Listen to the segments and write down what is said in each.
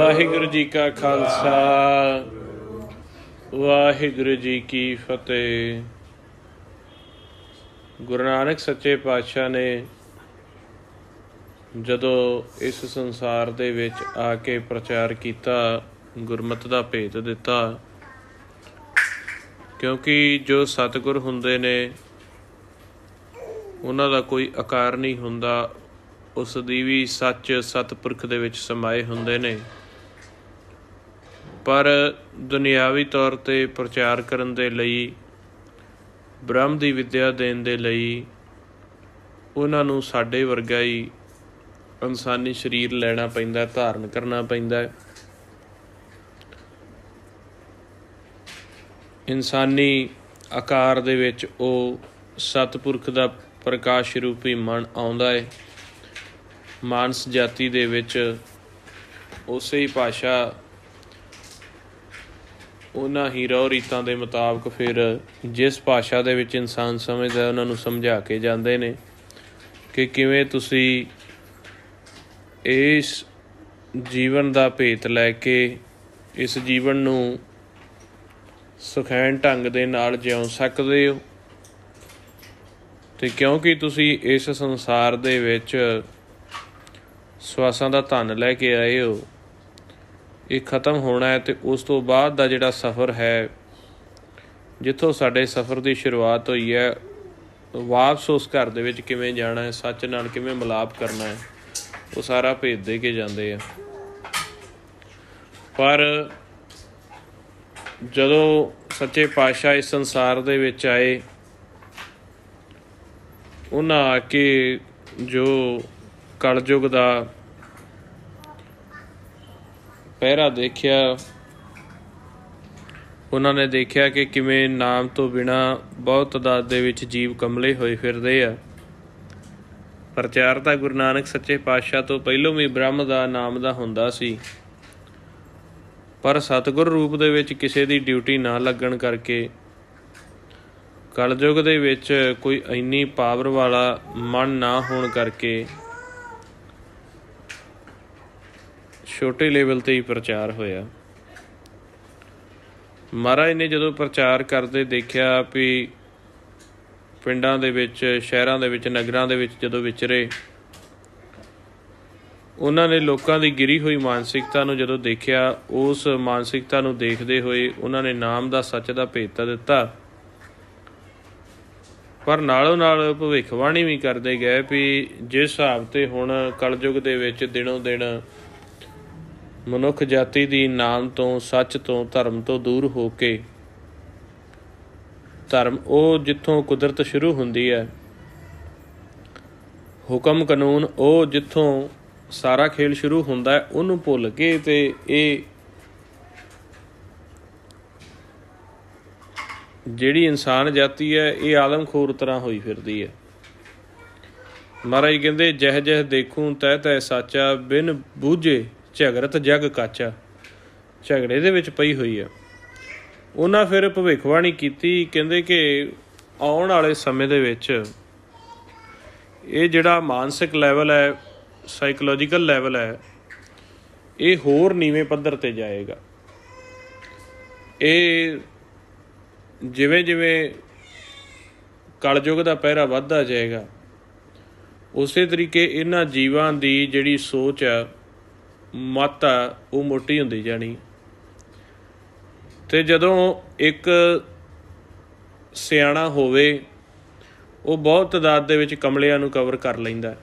ਵਾਹਿਗੁਰੂ ਜੀ ਕਾ ਖਾਲਸਾ ਵਾਹਿਗੁਰੂ ਜੀ ਕੀ ਫਤਿਹ। ਗੁਰੂ ਨਾਨਕ ਸੱਚੇ ਪਾਤਸ਼ਾਹ ਨੇ ਜਦੋਂ ਇਸ ਸੰਸਾਰ ਦੇ ਵਿੱਚ ਆ ਕੇ ਪ੍ਰਚਾਰ ਕੀਤਾ, ਗੁਰਮਤਿ ਦਾ ਭੇਤ ਦਿੱਤਾ, ਕਿਉਂਕਿ ਜੋ ਸਤਿਗੁਰ ਹੁੰਦੇ ਨੇ ਉਹਨਾਂ ਦਾ ਕੋਈ ਆਕਾਰ ਨਹੀਂ ਹੁੰਦਾ, ਉਸ ਦੀ ਵੀ ਸੱਚ ਸਤਿਪੁਰਖ ਦੇ ਵਿੱਚ ਸਮਾਏ ਹੁੰਦੇ ਨੇ। ਪਰ ਦੁਨਿਆਵੀ ਤੌਰ 'ਤੇ ਪ੍ਰਚਾਰ ਕਰਨ ਦੇ ਲਈ, ਬ੍ਰਹਮ ਦੀ ਵਿੱਦਿਆ ਦੇਣ ਦੇ ਲਈ ਉਹਨਾਂ ਨੂੰ ਸਾਡੇ ਵਰਗਾ ਹੀ ਇਨਸਾਨੀ ਸਰੀਰ ਲੈਣਾ ਪੈਂਦਾ, ਧਾਰਨ ਕਰਨਾ ਪੈਂਦਾ। ਇਨਸਾਨੀ ਆਕਾਰ ਦੇ ਵਿੱਚ ਉਹ ਸਤਿਪੁਰਖ ਦਾ ਪ੍ਰਕਾਸ਼ ਰੂਪੀ ਮਨ ਆਉਂਦਾ ਹੈ। ਮਾਨਸ ਜਾਤੀ ਦੇ ਵਿੱਚ ਉਸੇ ਹੀ ਭਾਸ਼ਾ, ਉਹਨਾਂ ਹੀ ਰਹੁ ਰੀਤਾਂ ਦੇ ਮੁਤਾਬਕ ਫਿਰ ਜਿਸ ਭਾਸ਼ਾ ਦੇ ਵਿੱਚ ਇਨਸਾਨ ਸਮਝਦਾ ਉਹਨਾਂ ਨੂੰ ਸਮਝਾ ਕੇ ਜਾਂਦੇ ਨੇ ਕਿ ਕਿਵੇਂ ਤੁਸੀਂ ਇਸ ਜੀਵਨ ਦਾ ਭੇਤ ਲੈ ਕੇ ਇਸ ਜੀਵਨ ਨੂੰ ਸੁਖੈਨ ਢੰਗ ਦੇ ਨਾਲ ਜਿਉ ਸਕਦੇ ਹੋ। ਅਤੇ ਕਿਉਂਕਿ ਤੁਸੀਂ ਇਸ ਸੰਸਾਰ ਦੇ ਵਿੱਚ ਸਵਾਸਾਂ ਦਾ ਧਨ ਲੈ ਕੇ ਆਏ ਹੋ, ਇਹ ਖਤਮ ਹੋਣਾ ਹੈ, ਅਤੇ ਉਸ ਤੋਂ ਬਾਅਦ ਦਾ ਜਿਹੜਾ ਸਫ਼ਰ ਹੈ, ਜਿੱਥੋਂ ਸਾਡੇ ਸਫ਼ਰ ਦੀ ਸ਼ੁਰੂਆਤ ਹੋਈ ਹੈ, ਵਾਪਸ ਉਸ ਘਰ ਦੇ ਵਿੱਚ ਕਿਵੇਂ ਜਾਣਾ ਹੈ, ਸੱਚ ਨਾਲ ਕਿਵੇਂ ਮਿਲਾਪ ਕਰਨਾ ਹੈ, ਉਹ ਸਾਰਾ ਭੇਤ ਦੇ ਕੇ ਜਾਂਦੇ ਆ। ਪਰ ਜਦੋਂ ਸੱਚੇ ਪਾਤਸ਼ਾਹ ਇਸ ਸੰਸਾਰ ਦੇ ਵਿੱਚ ਆਏ, ਉਹਨਾਂ ਆ ਕੇ ਜੋ ਕਲਯੁੱਗ ਦਾ ਪਹਿਰਾ ਦੇਖਿਆ, ਉਹਨਾਂ ਨੇ ਦੇਖਿਆ ਕਿ ਕਿਵੇਂ ਨਾਮ ਤੋਂ ਬਿਨਾਂ ਬਹੁਤ ਤਾਦਾਦ ਦੇ ਵਿੱਚ ਜੀਵ ਕਮਲੇ ਹੋਏ ਫਿਰਦੇ ਆ। ਪ੍ਰਚਾਰ ਤਾਂ ਗੁਰੂ ਨਾਨਕ ਸੱਚੇ ਪਾਤਸ਼ਾਹ ਤੋਂ ਪਹਿਲੋਂ ਵੀ ਬ੍ਰਹਮ ਦਾ ਨਾਮ ਦਾ ਹੁੰਦਾ ਸੀ, ਪਰ ਸਤਿਗੁਰ ਰੂਪ ਦੇ ਵਿੱਚ ਕਿਸੇ ਦੀ ਡਿਊਟੀ ਨਾ ਲੱਗਣ ਕਰਕੇ, ਕਲਯੁੱਗ ਦੇ ਵਿੱਚ ਕੋਈ ਇੰਨੀ ਪਾਵਰ ਵਾਲਾ ਮਨ ਨਾ ਹੋਣ ਕਰਕੇ ਛੋਟੇ ਲੈਵਲ 'ਤੇ ਹੀ ਪ੍ਰਚਾਰ ਹੋਇਆ। ਮਹਾਰਾਜ ਨੇ ਜਦੋਂ ਪ੍ਰਚਾਰ ਕਰਦੇ ਦੇਖਿਆ ਵੀ ਪਿੰਡਾਂ ਦੇ ਵਿੱਚ, ਸ਼ਹਿਰਾਂ ਦੇ ਵਿੱਚ, ਨਗਰਾਂ ਦੇ ਵਿੱਚ ਜਦੋਂ ਵਿਚਰੇ, ਉਹਨਾਂ ਨੇ ਲੋਕਾਂ ਦੀ ਗਿਰੀ ਹੋਈ ਮਾਨਸਿਕਤਾ ਨੂੰ ਜਦੋਂ ਦੇਖਿਆ, ਉਸ ਮਾਨਸਿਕਤਾ ਨੂੰ ਦੇਖਦੇ ਹੋਏ ਉਹਨਾਂ ਨੇ ਨਾਮ ਦਾ, ਸੱਚ ਦਾ ਭੇਤ ਤਾਂ ਦਿੱਤਾ, ਪਰ ਨਾਲੋਂ ਨਾਲ ਭਵਿੱਖਬਾਣੀ ਵੀ ਕਰਦੇ ਗਏ ਵੀ ਜਿਸ ਹਿਸਾਬ 'ਤੇ ਹੁਣ ਕਲਯੁੱਗ ਦੇ ਵਿੱਚ ਦਿਨੋਂ ਦਿਨ ਮਨੁੱਖ ਜਾਤੀ ਦੀ ਨਾਮ ਤੋਂ, ਸੱਚ ਤੋਂ, ਧਰਮ ਤੋਂ ਦੂਰ ਹੋ ਕੇ, ਧਰਮ ਉਹ ਜਿੱਥੋਂ ਕੁਦਰਤ ਸ਼ੁਰੂ ਹੁੰਦੀ ਹੈ, ਹੁਕਮ ਕਾਨੂੰਨ ਉਹ ਜਿੱਥੋਂ ਸਾਰਾ ਖੇਲ ਸ਼ੁਰੂ ਹੁੰਦਾ ਹੈ, ਉਹਨੂੰ ਭੁੱਲ ਕੇ ਅਤੇ ਇਹ ਜਿਹੜੀ ਇਨਸਾਨ ਜਾਤੀ ਹੈ, ਇਹ ਆਦਮਖੋਰ ਤਰ੍ਹਾਂ ਹੋਈ ਫਿਰਦੀ ਹੈ। ਮਹਾਰਾਜ ਕਹਿੰਦੇ ਜਹ ਜਹ ਦੇਖੂੰ ਤਹਿ ਤਹਿ ਸਾਚਾ, ਬਿਨ ਬੂਝੇ ਝਗੜਤ ਜਗ ਕਾਚਾ। ਝਗੜੇ ਦੇ ਵਿੱਚ ਪਈ ਹੋਈ ਆ। ਉਹਨਾਂ ਫਿਰ ਭਵਿੱਖਬਾਣੀ ਕੀਤੀ, ਕਹਿੰਦੇ ਕਿ ਆਉਣ ਵਾਲੇ ਸਮੇਂ ਦੇ ਵਿੱਚ ਇਹ ਜਿਹੜਾ ਮਾਨਸਿਕ ਲੈਵਲ ਹੈ, ਸਾਈਕੋਲੋਜੀਕਲ ਲੈਵਲ ਹੈ, ਇਹ ਹੋਰ ਨੀਵੇਂ ਪੱਧਰ 'ਤੇ ਜਾਏਗਾ। ਇਹ ਜਿਵੇਂ ਜਿਵੇਂ ਕਲਯੁੱਗ ਦਾ ਪਹਿਰਾ ਵੱਧਦਾ ਜਾਏਗਾ, ਉਸੇ ਤਰੀਕੇ ਇਹਨਾਂ ਜੀਵਾਂ ਦੀ ਜਿਹੜੀ ਸੋਚ ਆ, ਮੱਤ ਆ, ਉਹ ਮੋਟੀ ਹੁੰਦੀ ਜਾਣੀ। ਅਤੇ ਜਦੋਂ ਇੱਕ ਸਿਆਣਾ ਹੋਵੇ, ਉਹ ਬਹੁਤ ਤਾਦਾਦ ਦੇ ਵਿੱਚ ਕਮਲਿਆਂ ਨੂੰ ਕਵਰ ਕਰ ਲੈਂਦਾ,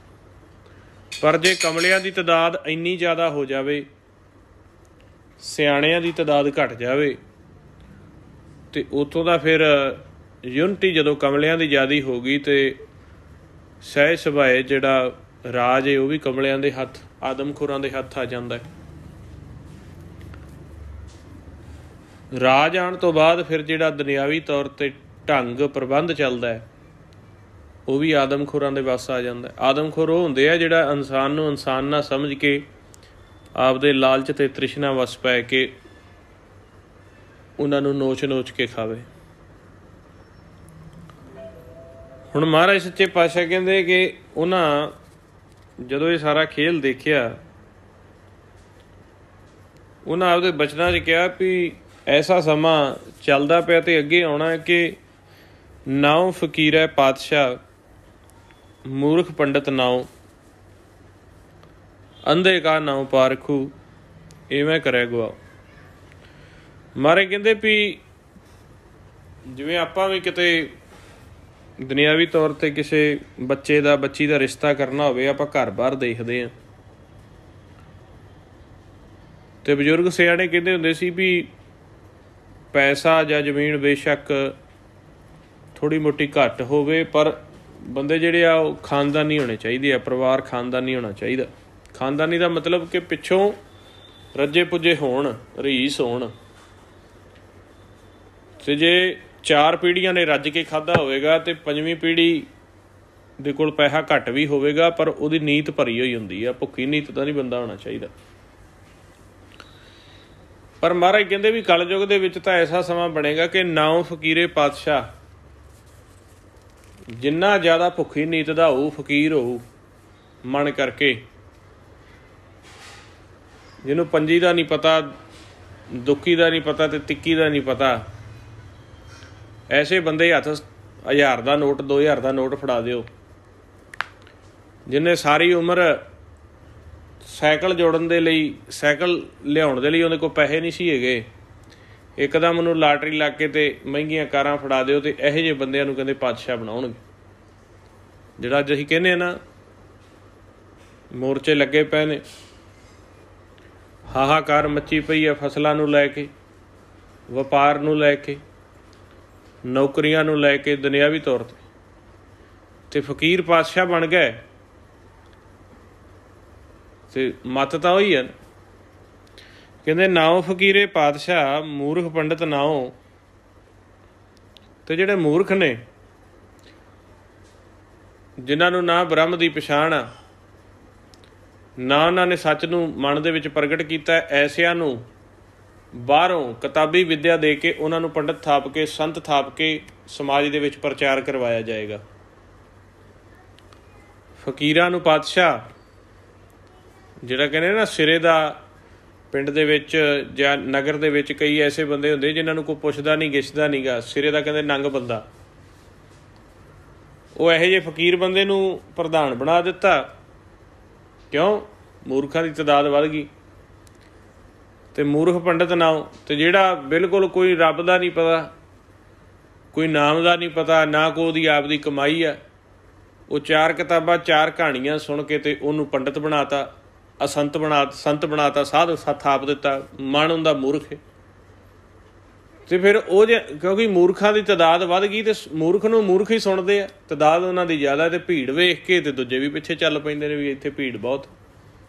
ਪਰ ਜੇ ਕਮਲਿਆਂ ਦੀ ਤਾਦਾਦ ਇੰਨੀ ਜ਼ਿਆਦਾ ਹੋ ਜਾਵੇ, ਸਿਆਣਿਆਂ ਦੀ ਤਾਦਾਦ ਘੱਟ ਜਾਵੇ, ਅਤੇ ਉੱਥੋਂ ਦਾ ਫਿਰ ਯੂਨਿਟੀ ਜਦੋਂ ਕਮਲਿਆਂ ਦੀ ਜ਼ਿਆਦਾ ਹੋ ਗਈ, ਅਤੇ ਸਹਿ ਸੁਭਾਏ ਜਿਹੜਾ ਰਾਜ ਹੈ ਉਹ ਵੀ ਕਮਲਿਆਂ ਦੇ ਹੱਥ, ਆਦਮਖੋਰਾਂ ਦੇ ਹੱਥ ਆ ਜਾਂਦਾ। ਰਾਜ ਆਉਣ ਤੋਂ ਬਾਅਦ ਫਿਰ ਜਿਹੜਾ ਦੁਨਿਆਵੀ ਤੌਰ 'ਤੇ ਢੰਗ ਪ੍ਰਬੰਧ ਚੱਲਦਾ ਹੈ, ਉਹ ਵੀ ਆਦਮਖੋਰਾਂ ਦੇ ਵੱਸ ਆ ਜਾਂਦਾ। ਆਦਮਖੋਰ ਉਹ ਹੁੰਦੇ ਆ ਜਿਹੜਾ ਇਨਸਾਨ ਨੂੰ ਇਨਸਾਨ ਨਾ ਸਮਝ ਕੇ, ਆਪਦੇ ਲਾਲਚ ਅਤੇ ਤ੍ਰਿਸ਼ਨਾ ਵੱਸ ਪੈ ਕੇ ਉਹਨਾਂ ਨੂੰ ਨੋਚ ਨੋਚ ਕੇ ਖਾਵੇ। ਹੁਣ ਮਹਾਰਾਜ ਸੱਚੇ ਪਾਤਸ਼ਾਹ ਕਹਿੰਦੇ ਕਿ ਉਹਨਾਂ ਜਦੋਂ ਇਹ ਸਾਰਾ ਖੇਲ ਦੇਖਿਆ ਉਹਨਾਂ ਆਪਦੇ ਬਚਨਾਂ 'ਚ ਕਿਹਾ ਵੀ ਐਸਾ ਸਮਾਂ ਚੱਲਦਾ ਪਿਆ ਤੇ ਅੱਗੇ ਆਉਣਾ ਕਿ ਨਾਉ ਫਕੀਰ ਹੈ ਪਾਤਸ਼ਾਹ, ਮੂਰਖ ਪੰਡਤ ਨਾਉ, ਅੰਧੇ ਕਾ ਨਾਉ ਪਾਰਖੂ, ਇਵੇਂ ਕਰਿਆ ਗਵਾਓ। ਮਾਰੇ ਕਹਿੰਦੇ ਵੀ ਜਿਵੇਂ ਆਪਾਂ ਵੀ ਕਿਤੇ ਦੁਨਿਆਵੀ ਤੌਰ 'ਤੇ ਕਿਸੇ ਬੱਚੇ ਦਾ ਬੱਚੀ ਦਾ ਰਿਸ਼ਤਾ ਕਰਨਾ ਹੋਵੇ, ਆਪਾਂ ਘਰ ਬਾਹਰ ਦੇਖਦੇ ਹਾਂ ਅਤੇ ਬਜ਼ੁਰਗ ਸਿਆਣੇ ਕਹਿੰਦੇ ਹੁੰਦੇ ਸੀ ਵੀ ਪੈਸਾ ਜਾਂ ਜ਼ਮੀਨ ਬੇਸ਼ੱਕ ਥੋੜ੍ਹੀ ਮੋਟੀ ਘੱਟ ਹੋਵੇ, ਪਰ ਬੰਦੇ ਜਿਹੜੇ ਆ ਉਹ ਖਾਨਦਾਨੀ ਹੋਣੇ ਚਾਹੀਦੇ ਆ, ਪਰਿਵਾਰ ਖਾਨਦਾਨੀ ਹੋਣਾ ਚਾਹੀਦਾ। ਖਾਨਦਾਨੀ ਦਾ ਮਤਲਬ ਕਿ ਪਿੱਛੋਂ ਰੱਜੇ ਪੁੱਜੇ ਹੋਣ, ਰੀਸ ਹੋਣ। ਅਤੇ ਜੇ 4 ਪੀੜ੍ਹੀਆਂ ਨੇ ਰੱਜ ਕੇ ਖਾਧਾ ਹੋਵੇਗਾ ਅਤੇ 5ਵੀਂ ਪੀੜ੍ਹੀ ਦੇ ਕੋਲ ਪੈਸਾ ਘੱਟ ਵੀ ਹੋਵੇਗਾ, ਪਰ ਉਹਦੀ ਨੀਤ ਭਰੀ ਹੋਈ ਹੁੰਦੀ ਆ। ਭੁੱਖੀ ਨੀਤ ਦਾ ਨਹੀਂ ਬੰਦਾ ਹੋਣਾ ਚਾਹੀਦਾ। ਪਰ ਮਹਾਰਾਜ ਕਹਿੰਦੇ ਵੀ ਕਲਯੁੱਗ ਦੇ ਵਿੱਚ ਤਾਂ ਐਸਾ ਸਮਾਂ ਬਣੇਗਾ ਕਿ ਨਾਉ ਫਕੀਰੇ ਪਾਤਸ਼ਾਹ, ਜਿੰਨਾ ਜ਼ਿਆਦਾ ਭੁੱਖੀ ਨੀਤ ਦਾ ਹੋਊ, ਫਕੀਰ ਹੋਊ ਮਨ ਕਰਕੇ, ਜਿਹਨੂੰ ਪੰਜੀ ਦਾ ਨਹੀਂ ਪਤਾ, ਦੁੱਕੀ ਦਾ ਨਹੀਂ ਪਤਾ ਅਤੇ ਤਿੱਕੀ ਦਾ ਨਹੀਂ ਪਤਾ, ਐਸੇ ਬੰਦੇ ਹੱਥ 1000 ਦਾ ਨੋਟ, 2000 ਦਾ ਨੋਟ ਫੜਾ ਦਿਓ। ਜਿਹਨੇ ਸਾਰੀ ਉਮਰ ਸਾਈਕਲ ਜੋੜਨ ਦੇ ਲਈ, ਸਾਈਕਲ ਲਿਆਉਣ ਦੇ ਲਈ ਉਹਦੇ ਕੋਲ ਪੈਸੇ ਨਹੀਂ ਸੀ ਹੈਗੇ, ਇੱਕਦਮ ਉਹਨੂੰ ਲਾਟਰੀ ਲੱਗ ਕੇ ਅਤੇ ਮਹਿੰਗੀਆਂ ਕਾਰਾਂ ਫੜਾ ਦਿਓ, ਅਤੇ ਇਹੋ ਜਿਹੇ ਬੰਦਿਆਂ ਨੂੰ ਕਹਿੰਦੇ ਪਾਤਸ਼ਾਹ ਬਣਾਉਣਗੇ। ਜਿਹੜਾ ਅੱਜ ਅਸੀਂ ਕਹਿੰਦੇ ਹਾਂ ਨਾ, ਮੋਰਚੇ ਲੱਗੇ ਪਏ ਨੇ, ਹਾਹਾਕਾਰ ਮੱਚੀ ਪਈ ਹੈ ਫਸਲਾਂ ਨੂੰ ਲੈ ਕੇ, ਵਪਾਰ ਨੂੰ ਲੈ ਕੇ, ਨੌਕਰੀਆਂ ਨੂੰ ਲੈ ਕੇ, ਦੁਨਿਆਵੀ ਤੌਰ 'ਤੇ, ਅਤੇ ਫਕੀਰ ਪਾਤਸ਼ਾਹ ਬਣ ਗਏ। ਅਤੇ ਮੱਤ ਤਾਂ ਉਹੀ ਹੈ, ਕਹਿੰਦੇ ਨਾਉ ਫਕੀਰੇ ਪਾਤਸ਼ਾਹ, ਮੂਰਖ ਪੰਡਤ ਨਾਉ। ਅਤੇ ਜਿਹੜੇ ਮੂਰਖ ਨੇ, ਜਿਨ੍ਹਾਂ ਨੂੰ ਨਾ ਬ੍ਰਹਮ ਦੀ ਪਛਾਣ ਆ, ਨਾ ਉਹਨਾਂ ਨੇ ਸੱਚ ਨੂੰ ਮਨ ਦੇ ਵਿੱਚ ਪ੍ਰਗਟ ਕੀਤਾ, ਐਸਿਆਂ ਨੂੰ ਬਾਹਰੋਂ ਕਿਤਾਬੀ ਵਿੱਦਿਆ ਦੇ ਕੇ, ਉਹਨਾਂ ਨੂੰ ਪੰਡਤ ਥਾਪ ਕੇ, ਸੰਤ ਥਾਪ ਕੇ ਸਮਾਜ ਦੇ ਵਿੱਚ ਪ੍ਰਚਾਰ ਕਰਵਾਇਆ ਜਾਏਗਾ। ਫਕੀਰਾਂ ਨੂੰ ਪਾਤਸ਼ਾਹ, ਜਿਹੜਾ ਕਹਿੰਦੇ ਨਾ ਸਿਰੇ ਦਾ, ਪਿੰਡ ਦੇ ਵਿੱਚ ਜਾਂ ਨਗਰ ਦੇ ਵਿੱਚ ਕਈ ਐਸੇ ਬੰਦੇ ਹੁੰਦੇ ਜਿਨ੍ਹਾਂ ਨੂੰ ਕੋਈ ਪੁੱਛਦਾ ਨਹੀਂ, ਗਿੱਛਦਾ ਨਹੀਂ ਗਾ, ਸਿਰੇ ਦਾ ਕਹਿੰਦੇ ਨੰਗ ਬੰਦਾ, ਉਹ ਇਹੋ ਜਿਹੇ ਫਕੀਰ ਬੰਦੇ ਨੂੰ ਪ੍ਰਧਾਨ ਬਣਾ ਦਿੱਤਾ। ਕਿਉਂ? ਮੂਰਖਾਂ ਦੀ ਤਾਦਾਦ ਵੱਧ ਗਈ ਅਤੇ ਮੂਰਖ ਪੰਡਤ ਨਾਉ। ਅਤੇ ਜਿਹੜਾ ਬਿਲਕੁਲ ਕੋਈ ਰੱਬ ਦਾ ਨਹੀਂ ਪਤਾ, ਕੋਈ ਨਾਮ ਦਾ ਨਹੀਂ ਪਤਾ, ਨਾ ਕੋਈ ਉਹਦੀ ਆਪ ਦੀ ਕਮਾਈ ਆ, ਉਹ 4 ਕਿਤਾਬਾਂ 4 ਕਹਾਣੀਆਂ ਸੁਣ ਕੇ ਅਤੇ ਉਹਨੂੰ ਪੰਡਤ ਬਣਾ ਤਾ, ਸੰਤ ਬਣਾ ਤਾ, ਸਾਧ ਥਾਪ ਦਿੱਤਾ। ਮਨ ਹੁੰਦਾ ਮੂਰਖ ਹੈ। ਅਤੇ ਫਿਰ ਉਹ ਕਿਉਂਕਿ ਮੂਰਖਾਂ ਦੀ ਤਾਦਾਦ ਵੱਧ ਗਈ ਅਤੇ ਮੂਰਖ ਨੂੰ ਮੂਰਖ ਹੀ ਸੁਣਦੇ ਆ, ਤਾਦਾਦ ਉਹਨਾਂ ਦੀ ਜ਼ਿਆਦਾ, ਅਤੇ ਭੀੜ ਵੇਖ ਕੇ ਅਤੇ ਦੂਜੇ ਵੀ ਪਿੱਛੇ ਚੱਲ ਪੈਂਦੇ ਨੇ ਵੀ ਇੱਥੇ ਭੀੜ ਬਹੁਤ।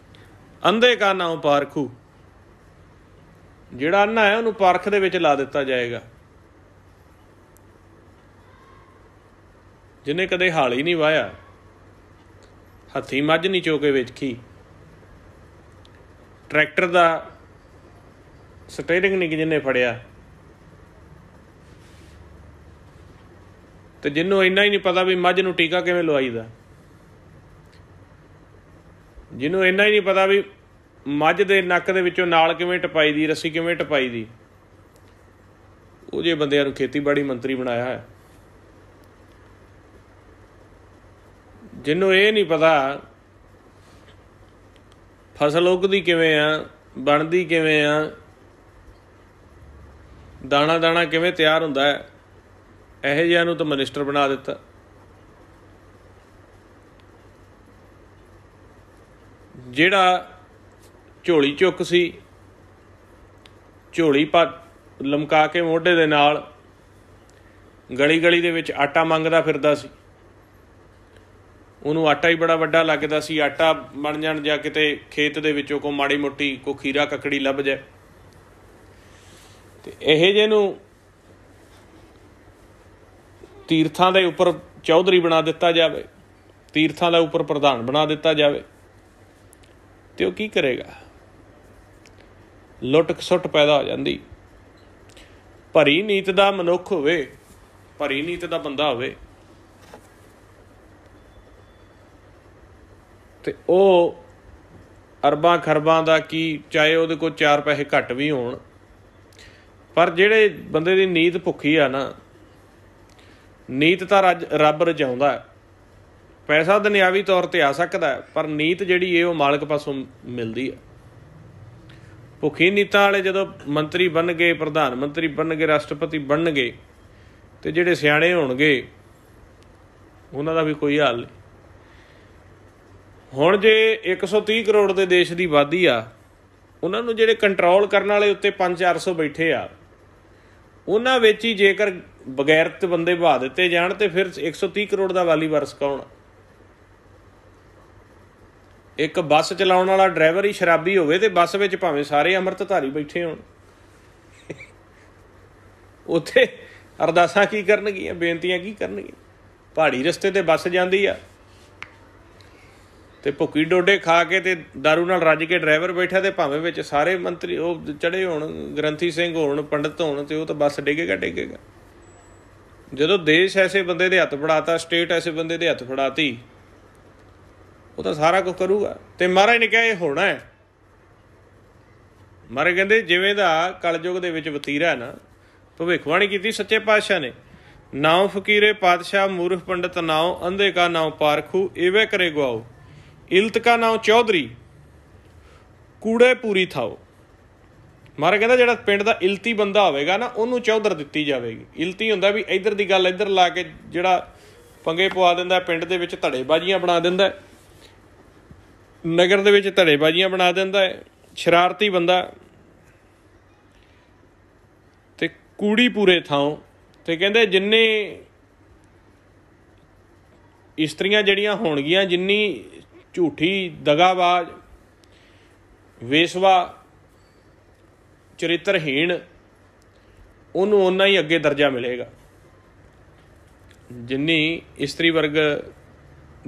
ਅੰਧੇ ਕਾ ਨਾਉ ਪਾਰਖੂ, ਜਿਹੜਾ ਅੰਨਾ ਹੈ ਉਹਨੂੰ ਪਾਰਖ ਦੇ ਵਿੱਚ ਲਾ ਦਿੱਤਾ ਜਾਏਗਾ। ਜਿਹਨੇ ਕਦੇ ਹਾਲ ਹੀ ਨਹੀਂ ਵਾਹਿਆ, ਹੱਥੀਂ ਮੱਝ ਨਹੀਂ ਚੋਕੇ ਵੇਖੀ, ਟਰੈਕਟਰ ਦਾ ਸਟੇਰਿੰਗ ਨਹੀਂ ਜਿਹਨੇ ਫੜਿਆ, ਅਤੇ ਜਿਹਨੂੰ ਇੰਨਾ ਹੀ ਨਹੀਂ ਪਤਾ ਵੀ ਮੱਝ ਨੂੰ ਟੀਕਾ ਕਿਵੇਂ ਲਵਾਈਦਾ, ਜਿਹਨੂੰ ਇੰਨਾ ਹੀ ਨਹੀਂ ਪਤਾ ਵੀ ਮੱਝ ਦੇ ਨੱਕ ਦੇ ਵਿੱਚੋਂ ਨਾਲ ਕਿਵੇਂ ਟਪਾਈ ਦੀ, ਰੱਸੀ ਕਿਵੇਂ ਟਪਾਈ ਦੀ, ਉਹ ਜਿਹੇ ਬੰਦਿਆਂ ਨੂੰ ਖੇਤੀਬਾੜੀ ਮੰਤਰੀ ਬਣਾਇਆ ਹੈ। ਜਿਹਨੂੰ ਇਹ ਨਹੀਂ ਪਤਾ ਫਸਲ ਉੱਗਦੀ ਕਿਵੇਂ ਆ, ਬਣਦੀ ਕਿਵੇਂ ਆ, ਦਾਣਾ ਦਾਣਾ ਕਿਵੇਂ ਤਿਆਰ ਹੁੰਦਾ ਹੈ, ਇਹੋ ਜਿਹਿਆਂ ਨੂੰ ਤਾਂ ਮਨਿਸਟਰ ਬਣਾ ਦਿੱਤਾ। ਜਿਹੜਾ ਝੋਲੀ ਚੁੱਕ ਸੀ, ਝੋਲੀ ਲਮਕਾ ਕੇ ਮੋਢੇ ਦੇ ਨਾਲ ਗਲੀ ਗਲੀ ਦੇ ਵਿੱਚ ਆਟਾ ਮੰਗਦਾ ਫਿਰਦਾ ਸੀ, ਉਹਨੂੰ ਆਟਾ ਹੀ ਬੜਾ ਵੱਡਾ ਲੱਗਦਾ ਸੀ। ਆਟਾ ਬਣ ਜਾਣ ਜਾਂ ਕਿਤੇ ਖੇਤ ਦੇ ਵਿੱਚੋਂ ਕੋਈ ਮਾੜੀ ਮੋਟੀ ਕੋਈ ਖੀਰਾ ਕੱਕੜੀ ਲੱਭ ਜਾਏ, ਅਤੇ ਇਹੋ ਜਿਹੇ ਨੂੰ ਤੀਰਥਾਂ ਦੇ ਉੱਪਰ ਚੌਧਰੀ ਬਣਾ ਦਿੱਤਾ ਜਾਵੇ, ਤੀਰਥਾਂ ਦਾ ਉੱਪਰ ਪ੍ਰਧਾਨ ਬਣਾ ਦਿੱਤਾ ਜਾਵੇ, ਅਤੇ ਉਹ ਕੀ ਕਰੇਗਾ? ਲੁੱਟ ਖਸੁੱਟ ਪੈਦਾ ਹੋ ਜਾਂਦੀ। ਭਰੀ ਨੀਤ ਦਾ ਮਨੁੱਖ ਹੋਵੇ, ਭਰੀ ਨੀਤ ਦਾ ਬੰਦਾ ਹੋਵੇ, ਅਤੇ ਉਹ अरबां खरबां का की, चाहे वो कोल 4 पैसे घट भी होण, पर ਜਿਹੜੇ ਬੰਦੇ ਦੀ ਨੀਤ ਭੁੱਖੀ ਆ ਨਾ, ਨੀਤ ਤਾਂ ਰੱਬ ਰਜਾਉਂਦਾ। ਪੈਸਾ ਦੁਨਿਆਵੀ ਤੌਰ ਤੇ ਆ ਸਕਦਾ, ਪਰ ਨੀਤ ਜਿਹੜੀ ਇਹ ਉਹ ਮਾਲਕ ਪਾਸੋਂ ਮਿਲਦੀ ਆ। ਭੁੱਖੀ ਨੀਤਾਂ ਵਾਲੇ ਜਦੋਂ ਮੰਤਰੀ ਬਣਨਗੇ, ਪ੍ਰਧਾਨ ਮੰਤਰੀ ਬਣਨਗੇ, ਰਾਸ਼ਟਰਪਤੀ ਬਣਨਗੇ, ਤੇ ਜਿਹੜੇ ਸਿਆਣੇ ਹੋਣਗੇ ਉਹਨਾਂ ਦਾ ਵੀ ਕੋਈ ਹਾਲ ਨਹੀਂ। ਹੁਣ ਜੇ 130 ਕਰੋੜ ਦੇ ਦੇਸ਼ ਦੀ ਆਬਾਦੀ ਆ, ਉਹਨਾਂ ਨੂੰ ਜਿਹੜੇ ਕੰਟਰੋਲ ਕਰਨ ਵਾਲੇ ਉੱਤੇ 500-400 ਬੈਠੇ ਆ, ਉਹਨਾਂ ਵਿੱਚ ਹੀ ਜੇਕਰ ਬਗੈਰਤ ਬੰਦੇ ਬਹਾ ਦਿੱਤੇ ਜਾਣ ਤੇ ਫਿਰ 130 ਕਰੋੜ ਦਾ ਵਾਲੀ ਵਾਰਸ ਕੌਣ? ਇੱਕ ਬੱਸ ਚਲਾਉਣ ਵਾਲਾ ਡਰਾਈਵਰ ਹੀ ਸ਼ਰਾਬੀ ਹੋਵੇ ਤੇ ਬੱਸ ਵਿੱਚ ਭਾਵੇਂ ਸਾਰੇ ਅੰਮ੍ਰਿਤਧਾਰੀ ਬੈਠੇ ਹੋਣ, ਉੱਥੇ ਅਰਦਾਸਾਂ ਕੀ ਕਰਨਗੀਆਂ, ਬੇਨਤੀਆਂ ਕੀ ਕਰਨਗੀਆਂ? ਪਹਾੜੀ ਰਸਤੇ ਤੇ ਬੱਸ ਜਾਂਦੀ ਆ ਤੇ ਭੁੱਕੀ ਡੋਡੇ ਖਾ ਕੇ ਤੇ ਦਾਰੂ ਨਾਲ ਰੱਜ ਕੇ ਡਰਾਈਵਰ ਬੈਠਾ, ਤੇ ਭਾਵੇਂ ਵਿੱਚ ਸਾਰੇ ਮੰਤਰੀ ਉਹ ਚੜੇ ਹੋਣ, ਗ੍ਰੰਥੀ ਸਿੰਘ ਹੋਣ, ਪੰਡਤ ਹੋਣ, ਤੇ ਉਹ ਤਾਂ ਬੱਸ ਡਿੱਗੇਗਾ। ਜਦੋਂ ਦੇਸ਼ ਐਸੇ ਬੰਦੇ ਦੇ ਹੱਥ ਫੜਾਤਾ, ਸਟੇਟ ਐਸੇ ਬੰਦੇ ਦੇ ਹੱਥ ਫੜਾਤੀ, ਉਹ ਤਾਂ ਸਾਰਾ ਕੁਝ ਕਰੂਗਾ। ਤੇ ਮਹਾਰਾਜ ਨੇ ਕਿਹਾ ਇਹ ਹੋਣਾ ਹੈ। ਮਹਾਰਾਜ ਕਹਿੰਦੇ ਜਿਵੇਂ ਦਾ ਕਲਯੁਗ ਦੇ ਵਿੱਚ ਵਤੀਰਾ ਨਾ, ਭਵਿੱਖਬਾਣੀ ਕੀਤੀ ਸੱਚੇ ਪਾਤਸ਼ਾਹ ਨੇ, ਨਾਉ ਫਕੀਰੇ ਪਾਤਸ਼ਾਹ ਮੂਰਖ ਪੰਡਤ ਨਾਉ, ਅੰਧੇ ਕਾ ਨਾਉ ਪਾਰਖੂ ਇਵੇਂ ਕਰੇ ਗਵਾਓ, ਇਲਤ ਕਾ ਨਾਉ ਚੌਧਰੀ ਕੂੜੇ ਪੂਰੀ ਥਾਓ। ਮਹਾਰਾਜ ਕਹਿੰਦਾ ਜਿਹੜਾ ਪਿੰਡ ਦਾ ਇਲਤੀ ਬੰਦਾ ਹੋਵੇਗਾ ਨਾ, ਉਹਨੂੰ ਚੌਧਰ ਦਿੱਤੀ ਜਾਵੇਗੀ। ਇਲਤੀ ਹੁੰਦਾ ਵੀ ਇੱਧਰ ਦੀ ਗੱਲ ਇੱਧਰ ਲਾ ਕੇ ਜਿਹੜਾ ਪੰਗੇ ਪਵਾ ਦਿੰਦਾ, ਪਿੰਡ ਦੇ ਵਿੱਚ ਧੜੇਬਾਜ਼ੀਆਂ ਬਣਾ ਦਿੰਦਾ, ਨਗਰ ਦੇ ਵਿੱਚ ਧੜੇਬਾਜ਼ੀਆਂ ਬਣਾ ਦਿੰਦਾ ਹੈ, ਸ਼ਰਾਰਤੀ ਬੰਦਾ। ਤੇ ਕੂੜੀ ਪੂਰੇ ਥਾਂ, ਤੇ ਕਹਿੰਦੇ ਜਿੰਨੇ ਇਸਤਰੀਆਂ ਜਿਹੜੀਆਂ ਹੋਣਗੀਆਂ, ਜਿੰਨੀ ਝੂਠੀ ਦਗਾਬਾਜ਼, ਵੇਸਵਾ, ਚਰਿੱਤਰਹੀਣ, ਉਹਨੂੰ ਓਨਾ ਹੀ ਅੱਗੇ ਦਰਜਾ ਮਿਲੇਗਾ। ਜਿੰਨੀ ਇਸਤਰੀ ਵਰਗ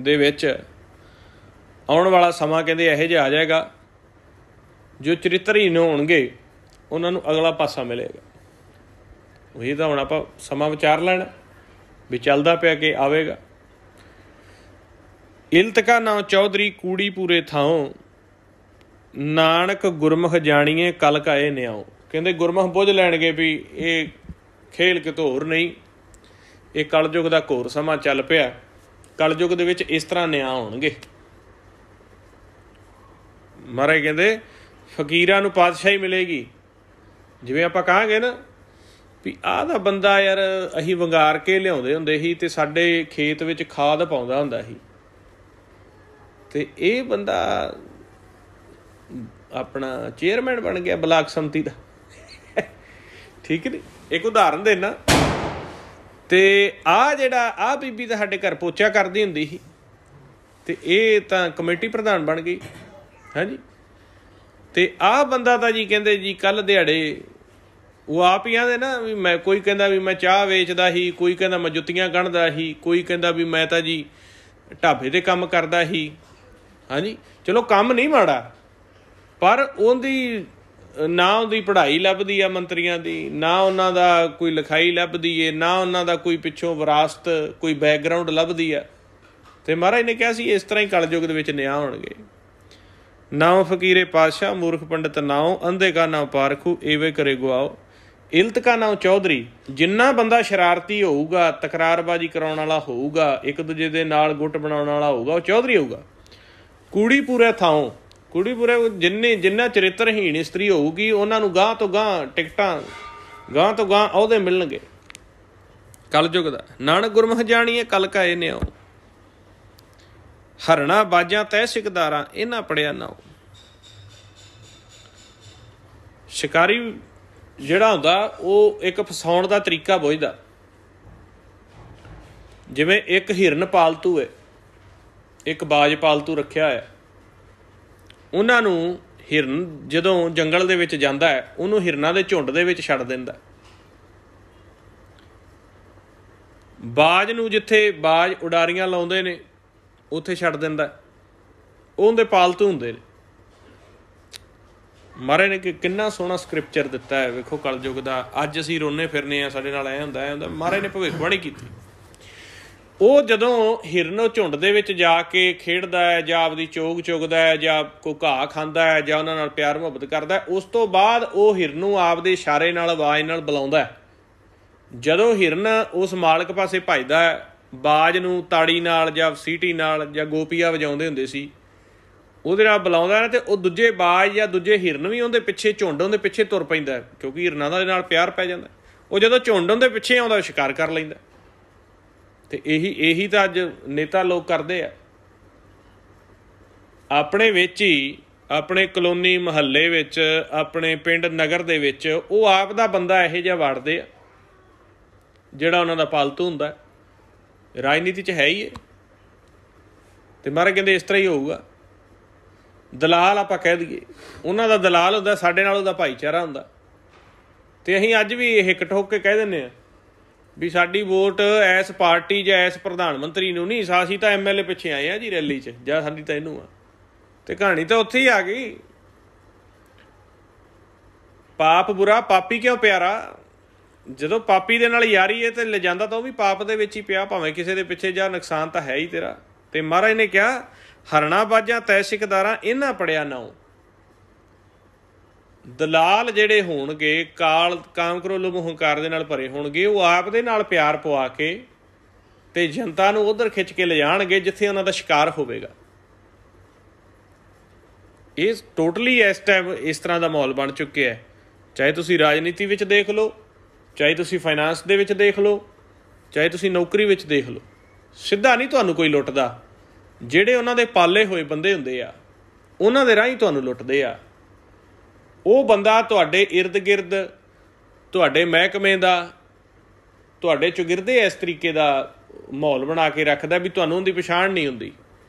ਦੇ ਵਿੱਚ ਆਉਣ ਵਾਲਾ ਸਮਾਂ ਕਹਿੰਦੇ ਇਹੋ ਜਿਹਾ ਆ ਜਾਏਗਾ, ਜੋ ਚਰਿੱਤਰਹੀਣ ਹੋਣਗੇ ਉਹਨਾਂ ਨੂੰ ਅਗਲਾ ਪਾਸਾ ਮਿਲੇਗਾ। ਉਹੀ ਤਾਂ ਹੁਣ ਆਪਾਂ ਸਮਾਂ ਵਿਚਾਰ ਲੈਣਾ ਵੀ ਚੱਲਦਾ ਪਿਆ ਕਿ ਆਵੇਗਾ। ਇਲਤ ਕਾ ਨਾਉ ਚੌਧਰੀ ਕੂੜੀ ਪੂਰੇ ਥਾਉ, ਨਾਨਕ ਗੁਰਮੁਖ ਜਾਣੀਏ ਕਲ ਕਾਏ ਨਿਆਓ। ਕਹਿੰਦੇ ਗੁਰਮੁਖ ਬੁੱਝ ਲੈਣਗੇ ਵੀ ਇਹ ਖੇਲ ਕਿਤੋਂ ਹੋਰ ਨਹੀਂ, ਇਹ ਕਲਯੁਗ ਦਾ ਘੋਰ ਸਮਾਂ ਚੱਲ ਪਿਆ। ਕਲਯੁਗ ਦੇ ਵਿੱਚ ਇਸ ਤਰ੍ਹਾਂ ਨਿਆਂ ਹੋਣਗੇ। ਮਹਾਰਾਜ ਕਹਿੰਦੇ ਫਕੀਰਾਂ ਨੂੰ ਪਾਤਸ਼ਾਹੀ ਮਿਲੇਗੀ। ਜਿਵੇਂ ਆਪਾਂ ਕਹਾਂਗੇ ਨਾ ਵੀ ਆਹ ਦਾ ਬੰਦਾ ਯਾਰ ਅਸੀਂ ਵੰਗਾਰ ਕੇ ਲਿਆਉਂਦੇ ਹੁੰਦੇ ਸੀ ਤੇ ਸਾਡੇ ਖੇਤ ਵਿੱਚ ਖਾਦ ਪਾਉਂਦਾ ਹੁੰਦਾ ਸੀ, ਤੇ ਇਹ ਬੰਦਾ ਆਪਣਾ ਚੇਅਰਮੈਨ ਬਣ ਗਿਆ ਬਲਾਕ ਸੰਮਤੀ ਦਾ। ਠੀਕ ਨੀ? ਇੱਕ ਉਦਾਹਰਨ ਦੇਣਾ। ਤੇ ਆਹ ਜਿਹੜਾ ਆਹ ਬੀਬੀ ਤਾਂ ਸਾਡੇ ਘਰ ਪੋਚਾ ਕਰਦੀ ਹੁੰਦੀ ਸੀ, ਤੇ ਇਹ ਤਾਂ ਕਮੇਟੀ ਪ੍ਰਧਾਨ ਬਣ ਗਈ। ਹਾਂਜੀ, ਤੇ ਆਹ ਬੰਦਾ ਤਾਂ ਜੀ ਕਹਿੰਦੇ ਜੀ ਕੱਲ੍ਹ ਦਿਹਾੜੇ ਉਹ ਆਪ ਹੀ ਆਂਦੇ ਨਾ ਵੀ ਮੈਂ, ਕੋਈ ਕਹਿੰਦਾ ਵੀ ਮੈਂ ਚਾਹ ਵੇਚਦਾ ਸੀ, ਕੋਈ ਕਹਿੰਦਾ ਮੈਂ ਜੁੱਤੀਆਂ ਗੰਢਦਾ ਸੀ, ਕੋਈ ਕਹਿੰਦਾ ਵੀ ਮੈਂ ਤਾਂ ਜੀ ਢਾਬੇ 'ਤੇ ਕੰਮ ਕਰਦਾ ਸੀ। ਹਾਂਜੀ, ਚਲੋ ਕੰਮ ਨਹੀਂ ਮਾੜਾ, ਪਰ ਉਹਦੀ ਨਾ ਉਹਦੀ ਪੜ੍ਹਾਈ ਲੱਭਦੀ ਆ ਮੰਤਰੀਆਂ ਦੀ, ਨਾ ਉਹਨਾਂ ਦਾ ਕੋਈ ਲਿਖਾਈ ਲੱਭਦੀ ਏ, ਨਾ ਉਹਨਾਂ ਦਾ ਕੋਈ ਪਿੱਛੋਂ ਵਿਰਾਸਤ, ਕੋਈ ਬੈਕਗਰਾਊਂਡ ਲੱਭਦੀ ਆ। ਤੇ ਮਹਾਰਾਜ ਨੇ ਕਿਹਾ ਸੀ ਇਸ ਤਰ੍ਹਾਂ ਹੀ ਕਲਯੁਗ ਦੇ ਵਿੱਚ ਨਿਆਂ ਹੋਣਗੇ। ਨਾਉ ਫਕੀਰੇ ਪਾਤਸ਼ਾਹ ਮੂਰਖ ਪੰਡਤ ਨਾਉ, ਅੰਧੇ ਕਾ ਨਾਉ ਪਾਰਖੂ ਇਵੇਂ ਕਰੇ ਗਵਾਓ, ਇਲਤ ਕਾ ਨਾਉ ਚੌਧਰੀ। ਜਿੰਨਾ ਬੰਦਾ ਸ਼ਰਾਰਤੀ ਹੋਊਗਾ, ਤਕਰਾਰਬਾਜ਼ੀ ਕਰਾਉਣ ਵਾਲਾ ਹੋਊਗਾ, ਇੱਕ ਦੂਜੇ ਦੇ ਨਾਲ ਗੁੱਟ ਬਣਾਉਣ ਵਾਲਾ ਹੋਊਗਾ, ਉਹ ਚੌਧਰੀ ਹੋਊਗਾ। ਕੂੜੀ ਪੂਰੇ ਥਾਉ, ਕੁੜੀ ਪੂਰੇ ਜਿੰਨਾ ਚਰਿੱਤਰਹੀਣ ਇਸਤਰੀ ਹੋਊਗੀ, ਉਹਨਾਂ ਨੂੰ ਗਾਂਹ ਤੋਂ ਗਾਂਹ ਟਿਕਟਾਂ, ਗਾਂਹ ਤੋਂ ਗਾਂਹ ਅਹੁਦੇ ਮਿਲਣਗੇ ਕਲਯੁਗ ਦਾ। ਨਾਨਕ ਗੁਰਮੁਖ ਜਾਣੀਏ ਕਲ ਕਾਏ ਨਿਆਓ, ਹਰਣਾ ਬਾਜਾਂ ਤੈ ਸਿਕਦਾਰਾਂ ਇਹਨਾਂ ਪੜਿਆ ਨਾਓ। ਸ਼ਿਕਾਰੀ ਜਿਹੜਾ ਹੁੰਦਾ ਉਹ ਇੱਕ ਫਸਾਉਣ ਦਾ ਤਰੀਕਾ ਬੁੱਝਦਾ। ਜਿਵੇਂ ਇੱਕ ਹਿਰਨ ਪਾਲਤੂ ਹੈ, ਇੱਕ ਬਾਜ ਪਾਲਤੂ ਰੱਖਿਆ ਹੋਇਆ। ਉਹਨਾਂ ਨੂੰ ਹਿਰਨ ਜਦੋਂ ਜੰਗਲ ਦੇ ਵਿੱਚ ਜਾਂਦਾ ਹੈ, ਉਹਨੂੰ ਹਿਰਨਾਂ ਦੇ ਝੁੰਡ ਦੇ ਵਿੱਚ ਛੱਡ ਦਿੰਦਾ। ਬਾਜ ਨੂੰ ਜਿੱਥੇ ਬਾਜ ਉਡਾਰੀਆਂ ਲਾਉਂਦੇ ਨੇ ਉੱਥੇ ਛੱਡ ਦਿੰਦਾ। ਉਹ ਉਹਦੇ ਪਾਲਤੂ ਹੁੰਦੇ ਨੇ। ਮਹਾਰਾਜ ਨੇ ਕਿੰਨਾ ਸੋਹਣਾ ਸਕ੍ਰਿਪਚਰ ਦਿੱਤਾ ਹੈ। ਵੇਖੋ ਕਲਯੁਗ ਦਾ ਅੱਜ ਅਸੀਂ ਰੋਨੇ ਫਿਰਨੇ ਆ, ਸਾਡੇ ਨਾਲ ਐ ਹੁੰਦਾ ਐ ਹੁੰਦਾ। ਮਹਾਰਾਜ ਨੇ ਭਵਿੱਖਬਾਣੀ ਕੀਤੀ। ਉਹ ਜਦੋਂ ਹਿਰਨ ਝੁੰਡ ਦੇ ਵਿੱਚ ਜਾ ਕੇ ਖੇਡਦਾ ਹੈ ਜਾਂ ਆਪਦੀ ਚੋਗ ਚੁਗਦਾ ਹੈ ਜਾਂ ਕੋਈ ਘਾਹ ਖਾਂਦਾ ਹੈ ਜਾਂ ਉਹਨਾਂ ਨਾਲ ਪਿਆਰ ਮੁਹੱਬਤ ਕਰਦਾ ਹੈ, ਉਸ ਤੋਂ ਬਾਅਦ ਉਹ ਹਿਰਨ ਨੂੰ ਆਪਦੇ ਇਸ਼ਾਰੇ ਨਾਲ ਆਵਾਜ਼ ਨਾਲ ਬੁਲਾਉਂਦਾ ਹੈ। ਜਦੋਂ ਹਿਰਨ ਉਸ ਮਾਲਕ ਪਾਸੇ ਭੱਜਦਾ ਹੈ, ਬਾਜ ਨੂੰ ਤਾੜੀ ਨਾਲ ਜਾਂ ਸੀਟੀ ਨਾਲ ਜਾਂ ਗੋਪੀਆ ਵਜਾਉਂਦੇ ਹੁੰਦੇ ਸੀ, ਉਹਦੇ ਨਾਲ ਬੁਲਾਉਂਦਾ ਨਾ, ਤੇ ਉਹ ਦੂਜੇ ਬਾਜ ਜਾਂ ਦੂਜੇ ਹਿਰਨ ਵੀ ਉਹਦੇ ਪਿੱਛੇ, ਝੁੰਡ ਉਹਦੇ ਪਿੱਛੇ ਤੁਰ ਪੈਂਦਾ, ਕਿਉਂਕਿ ਹਿਰਨਾਂ ਦੇ ਨਾਲ ਪਿਆਰ ਪੈ ਜਾਂਦਾ। ਉਹ ਜਦੋਂ ਝੁੰਡ ਉਹਦੇ ਪਿੱਛੇ ਆਉਂਦਾ, ਸ਼ਿਕਾਰ ਕਰ ਲੈਂਦਾ। ਤੇ ਇਹੀ ਤਾਂ ਅੱਜ ਨੇਤਾ ਲੋਕ ਕਰਦੇ ਆ। ਆਪਣੇ ਵਿੱਚ ਹੀ, ਆਪਣੇ ਕਲੋਨੀ ਮੁਹੱਲੇ ਵਿੱਚ, ਆਪਣੇ ਪਿੰਡ ਨਗਰ ਦੇ ਵਿੱਚ ਉਹ ਆਪ ਦਾ ਬੰਦਾ ਇਹੋ ਜਿਹਾ ਵਾੜਦੇ ਆ ਜਿਹੜਾ ਉਹਨਾਂ ਦਾ ਪਾਲਤੂ ਹੁੰਦਾ। ਰਾਜਨੀਤੀ 'ਚ ਹੈ ਹੀ ਹੈ। ਤੇ ਮਹਾਰਾਜ ਕਹਿੰਦੇ ਇਸ ਤਰ੍ਹਾਂ ਹੀ ਹੋਊਗਾ। ਦਲਾਲ ਆਪਾਂ ਕਹਿ ਦਈਏ, ਉਹਨਾਂ ਦਾ ਦਲਾਲ ਹੁੰਦਾ, ਸਾਡੇ ਨਾਲ ਉਹਦਾ ਭਾਈਚਾਰਾ ਹੁੰਦਾ। ਤੇ ਅਸੀਂ ਅੱਜ ਵੀ ਇਹ ਇੱਕ ਠੋਕ ਕੇ ਕਹਿ ਦਿੰਦੇ ਹਾਂ ਵੀ ਸਾਡੀ ਵੋਟ ਇਸ ਪਾਰਟੀ ਜਾਂ ਇਸ ਪ੍ਰਧਾਨ ਮੰਤਰੀ ਨੂੰ ਨਹੀਂ, ਅਸੀਂ ਤਾਂ MLA ਪਿੱਛੇ ਆਏ ਆ ਜੀ ਰੈਲੀ 'ਚ, ਜਾਂ ਸਾਡੀ ਤਾਂ ਇਹਨੂੰ ਆ। ਤੇ ਕਹਾਣੀ ਤਾਂ ਉੱਥੇ ਹੀ ਆ ਗਈ। ਪਾਪ ਬੁਰਾ, ਪਾਪੀ ਕਿਉਂ ਪਿਆਰਾ? ਜਦੋਂ ਪਾਪੀ ਦੇ ਨਾਲ ਯਾਰੀ ਹੈ ਤੇ ਲਿਜਾਂਦਾ ਤਾਂ ਉਹ ਵੀ ਪਾਪ ਦੇ ਵਿੱਚ ਹੀ ਪਿਆ, ਭਾਵੇਂ ਕਿਸੇ ਦੇ ਪਿੱਛੇ ਜਾ, ਨੁਕਸਾਨ ਤਾਂ ਹੈ ਹੀ ਤੇਰਾ। ਤੇ ਮਹਾਰਾਜ ਨੇ ਕਿਹਾ ਹਰਣਾ ਬਾਜਾਂ ਤੈ ਸਿਕਦਾਰਾਂ ਇਹਨਾਂ ਪੜਿਆ ਨਾਉ। ਦਲਾਲ ਜਿਹੜੇ ਹੋਣਗੇ, ਕਾਮ ਕਰੋ ਲੋਭ ਹੰਕਾਰ ਦੇ ਨਾਲ ਭਰੇ ਹੋਣਗੇ, ਉਹ ਆਪ ਦੇ ਨਾਲ ਪਿਆਰ ਪਵਾ ਕੇ ਤੇ ਜਨਤਾ ਨੂੰ ਉਧਰ ਖਿੱਚ ਕੇ ਲਿਜਾਣਗੇ ਜਿੱਥੇ ਉਹਨਾਂ ਦਾ ਸ਼ਿਕਾਰ ਹੋਵੇਗਾ। ਇਹ ਟੋਟਲੀ ਇਸ ਟਾਈਮ ਇਸ ਤਰ੍ਹਾਂ ਦਾ ਮਾਹੌਲ ਬਣ ਚੁੱਕਿਆ ਹੈ। ਚਾਹੇ ਤੁਸੀਂ ਰਾਜਨੀਤੀ ਵਿੱਚ ਦੇਖ ਲਓ, ਚਾਹੇ ਤੁਸੀਂ ਫਾਈਨਾਂਸ ਦੇ ਵਿੱਚ ਦੇਖ ਲਓ, ਚਾਹੇ ਤੁਸੀਂ ਨੌਕਰੀ ਵਿੱਚ ਦੇਖ ਲਓ, ਸਿੱਧਾ ਨਹੀਂ ਤੁਹਾਨੂੰ ਕੋਈ ਲੁੱਟਦਾ। ਜਿਹੜੇ ਉਹਨਾਂ ਦੇ ਪਾਲੇ ਹੋਏ ਬੰਦੇ ਹੁੰਦੇ ਆ, ਉਹਨਾਂ ਦੇ ਰਾਹੀਂ ਤੁਹਾਨੂੰ ਲੁੱਟਦੇ ਆ। ਉਹ ਬੰਦਾ ਤੁਹਾਡੇ ਇਰਦ ਗਿਰਦ, ਤੁਹਾਡੇ ਮਹਿਕਮੇ ਦਾ, ਤੁਹਾਡੇ ਚੁਗਿਰਦੇ ਇਸ ਤਰੀਕੇ ਦਾ ਮਾਹੌਲ ਬਣਾ ਕੇ ਰੱਖਦਾ ਵੀ ਤੁਹਾਨੂੰ ਉਹਦੀ ਪਛਾਣ ਨਹੀਂ ਹੁੰਦੀ,